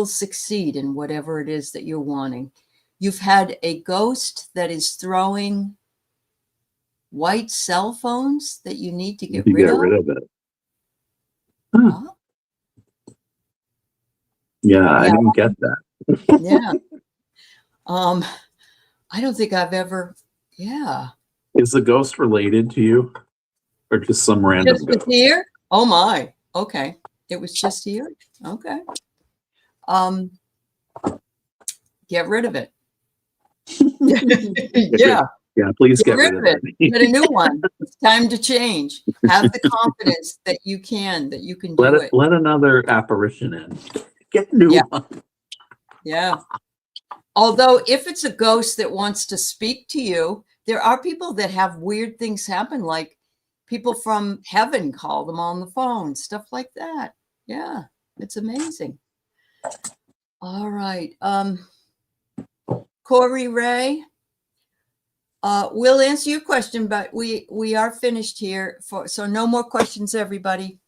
succeed in whatever it is that you're wanting. You've had a ghost that is throwing white cell phones that you need to get rid of. it. Huh. Yeah, I didn't get that. Yeah. I don't think I've ever. Yeah. Is the ghost related to you, or just some random Just ghost? here? Oh my. Okay. It was just here. Okay. Get rid of it. Yeah. Yeah, please get rid of it. Get a new one. It's time to change. Have the confidence that you can do it. Let another apparition in. Get a new one. Yeah. Although if it's a ghost that wants to speak to you, there are people that have weird things happen, like people from heaven call them on the phone, stuff like that. Yeah, it's amazing. All right. Corey Ray, we'll answer your question, but we are finished here, so no more questions, everybody.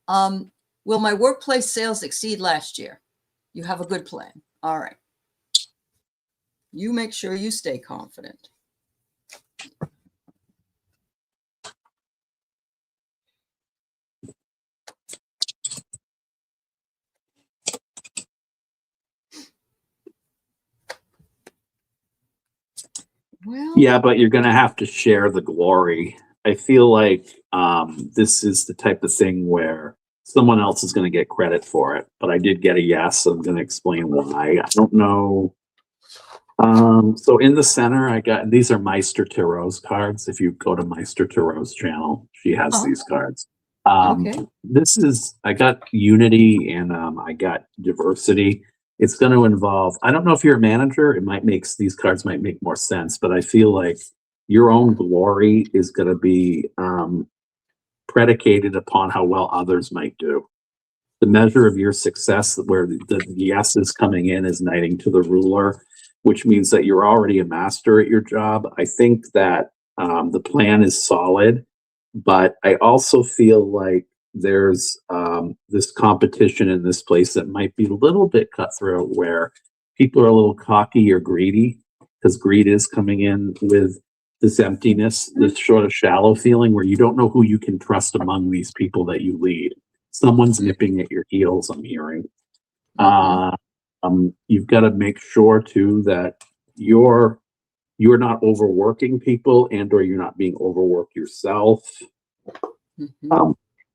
Will my workplace sales exceed last year? You have a good plan. All right. You make sure you stay confident. Well, yeah, but you're going to have to share the glory. I feel like this is the type of thing where someone else is going to get credit for it, but I did get a yes. So I'm going to explain why. I don't know. So in the center, I got, these are Meister Tarot's cards. If you go to Meister Tarot's channel, she has these cards. okay. This is, I got unity and I got diversity. It's going to involve, I don't know if you're a manager, it might make, these cards might make more sense, but I feel like your own glory is going to be predicated upon how well others might do. The measure of your success, where the yes is coming in, is knighting to the ruler, which means that you're already a master at your job. I think that the plan is solid, but I also feel like there's this competition in this place that might be a little bit cutthroat, where people are a little cocky or greedy, because greed is coming in with this emptiness, this sort of shallow feeling where you don't know who you can trust among these people that you lead. Someone's nipping at your heels, I'm hearing. You've got to make sure too that you're not overworking people, and or you're not being overworked yourself.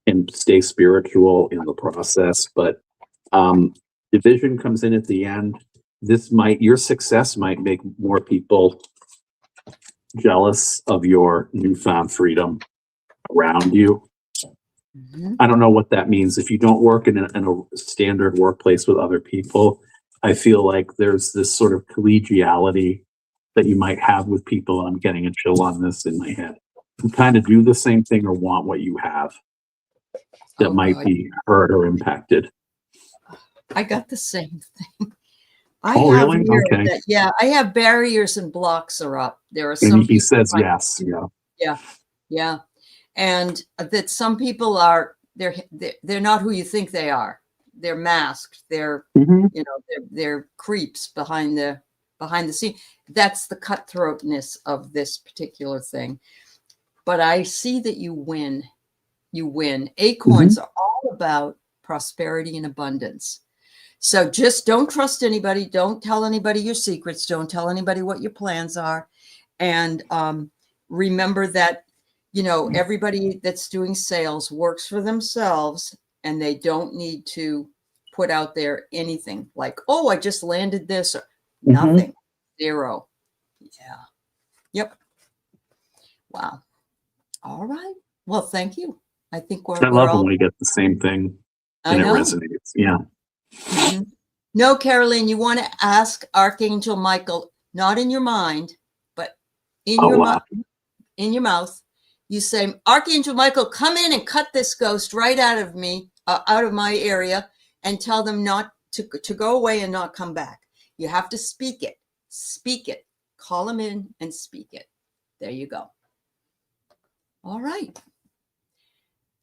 And stay spiritual in the process. But Division comes in at the end. Your success might make more people jealous of your newfound freedom around you. I don't know what that means. If you don't work in a standard workplace with other people, I feel like there's this sort of collegiality that you might have with people. I'm getting a chill on this in my head. Who kind of do the same thing or want what you have that might be hurt or impacted. I got the same thing. Really? Okay. I have barriers and blocks are up. There are some. And he says yes. Yeah. And that some people are they're not who you think they are. They're masked. They're they're creeps behind the scene. That's the cutthroatness of this particular thing. But I see that you win. You win. Acorns are all about prosperity and abundance. So just don't trust anybody. Don't tell anybody your secrets. Don't tell anybody what your plans are. And remember that, everybody that's doing sales works for themselves, and they don't need to put out there anything like, oh, I just landed this. Or nothing. Zero. Yeah. Yep. Wow. All right. Well, thank you. I think I love when we get the same thing and it resonates. Yeah. No, Caroline, you want to ask Archangel Michael, not in your mind, but in your mouth. You say, Archangel Michael, come in and cut this ghost right out of me, out of my area, and tell them not to go away and not come back. You have to speak it. Speak it. Call them in and speak it. There you go. All right.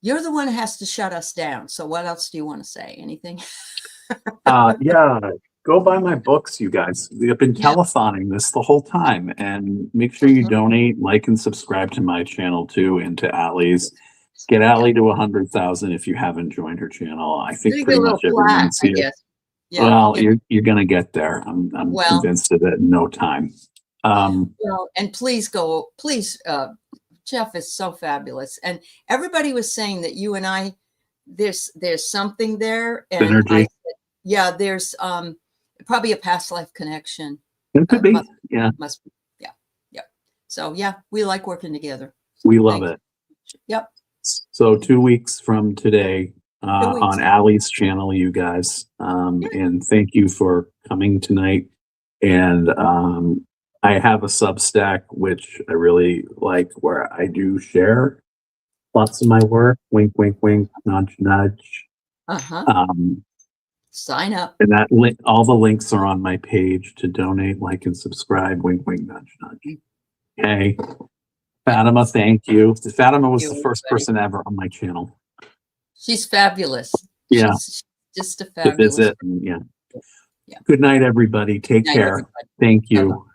You're the one who has to shut us down. So what else do you want to say? Anything? Go buy my books, you guys. We've been telephoning this the whole time, and make sure you donate, like, and subscribe to my channel too, and to Aley's. Get Aley to 100,000 if you haven't joined her channel. I think pretty much everyone's here. Well, you're gonna get there. I'm convinced of it in no time. And please go. Jeff is so fabulous, and everybody was saying that you and I, there's something there, and synergy. There's probably a past life connection. It could be. Must be. Yeah. So we like working together. We love it. Yep. So 2 weeks from today on Aley's channel, you guys, and thank you for coming tonight. And I have a Substack, which I really like, where I do share lots of my work. Wink, wink, wink, nudge, nudge. Sign up. And that link, all the links are on my page to donate, like, and subscribe. Wink, wink, nudge, nudge. Okay. Fatima, thank you. Fatima was the first person ever on my channel. She's fabulous. Yeah. She's just a fabulous. To visit. And, Good night, everybody. Take care. Everybody. Thank you.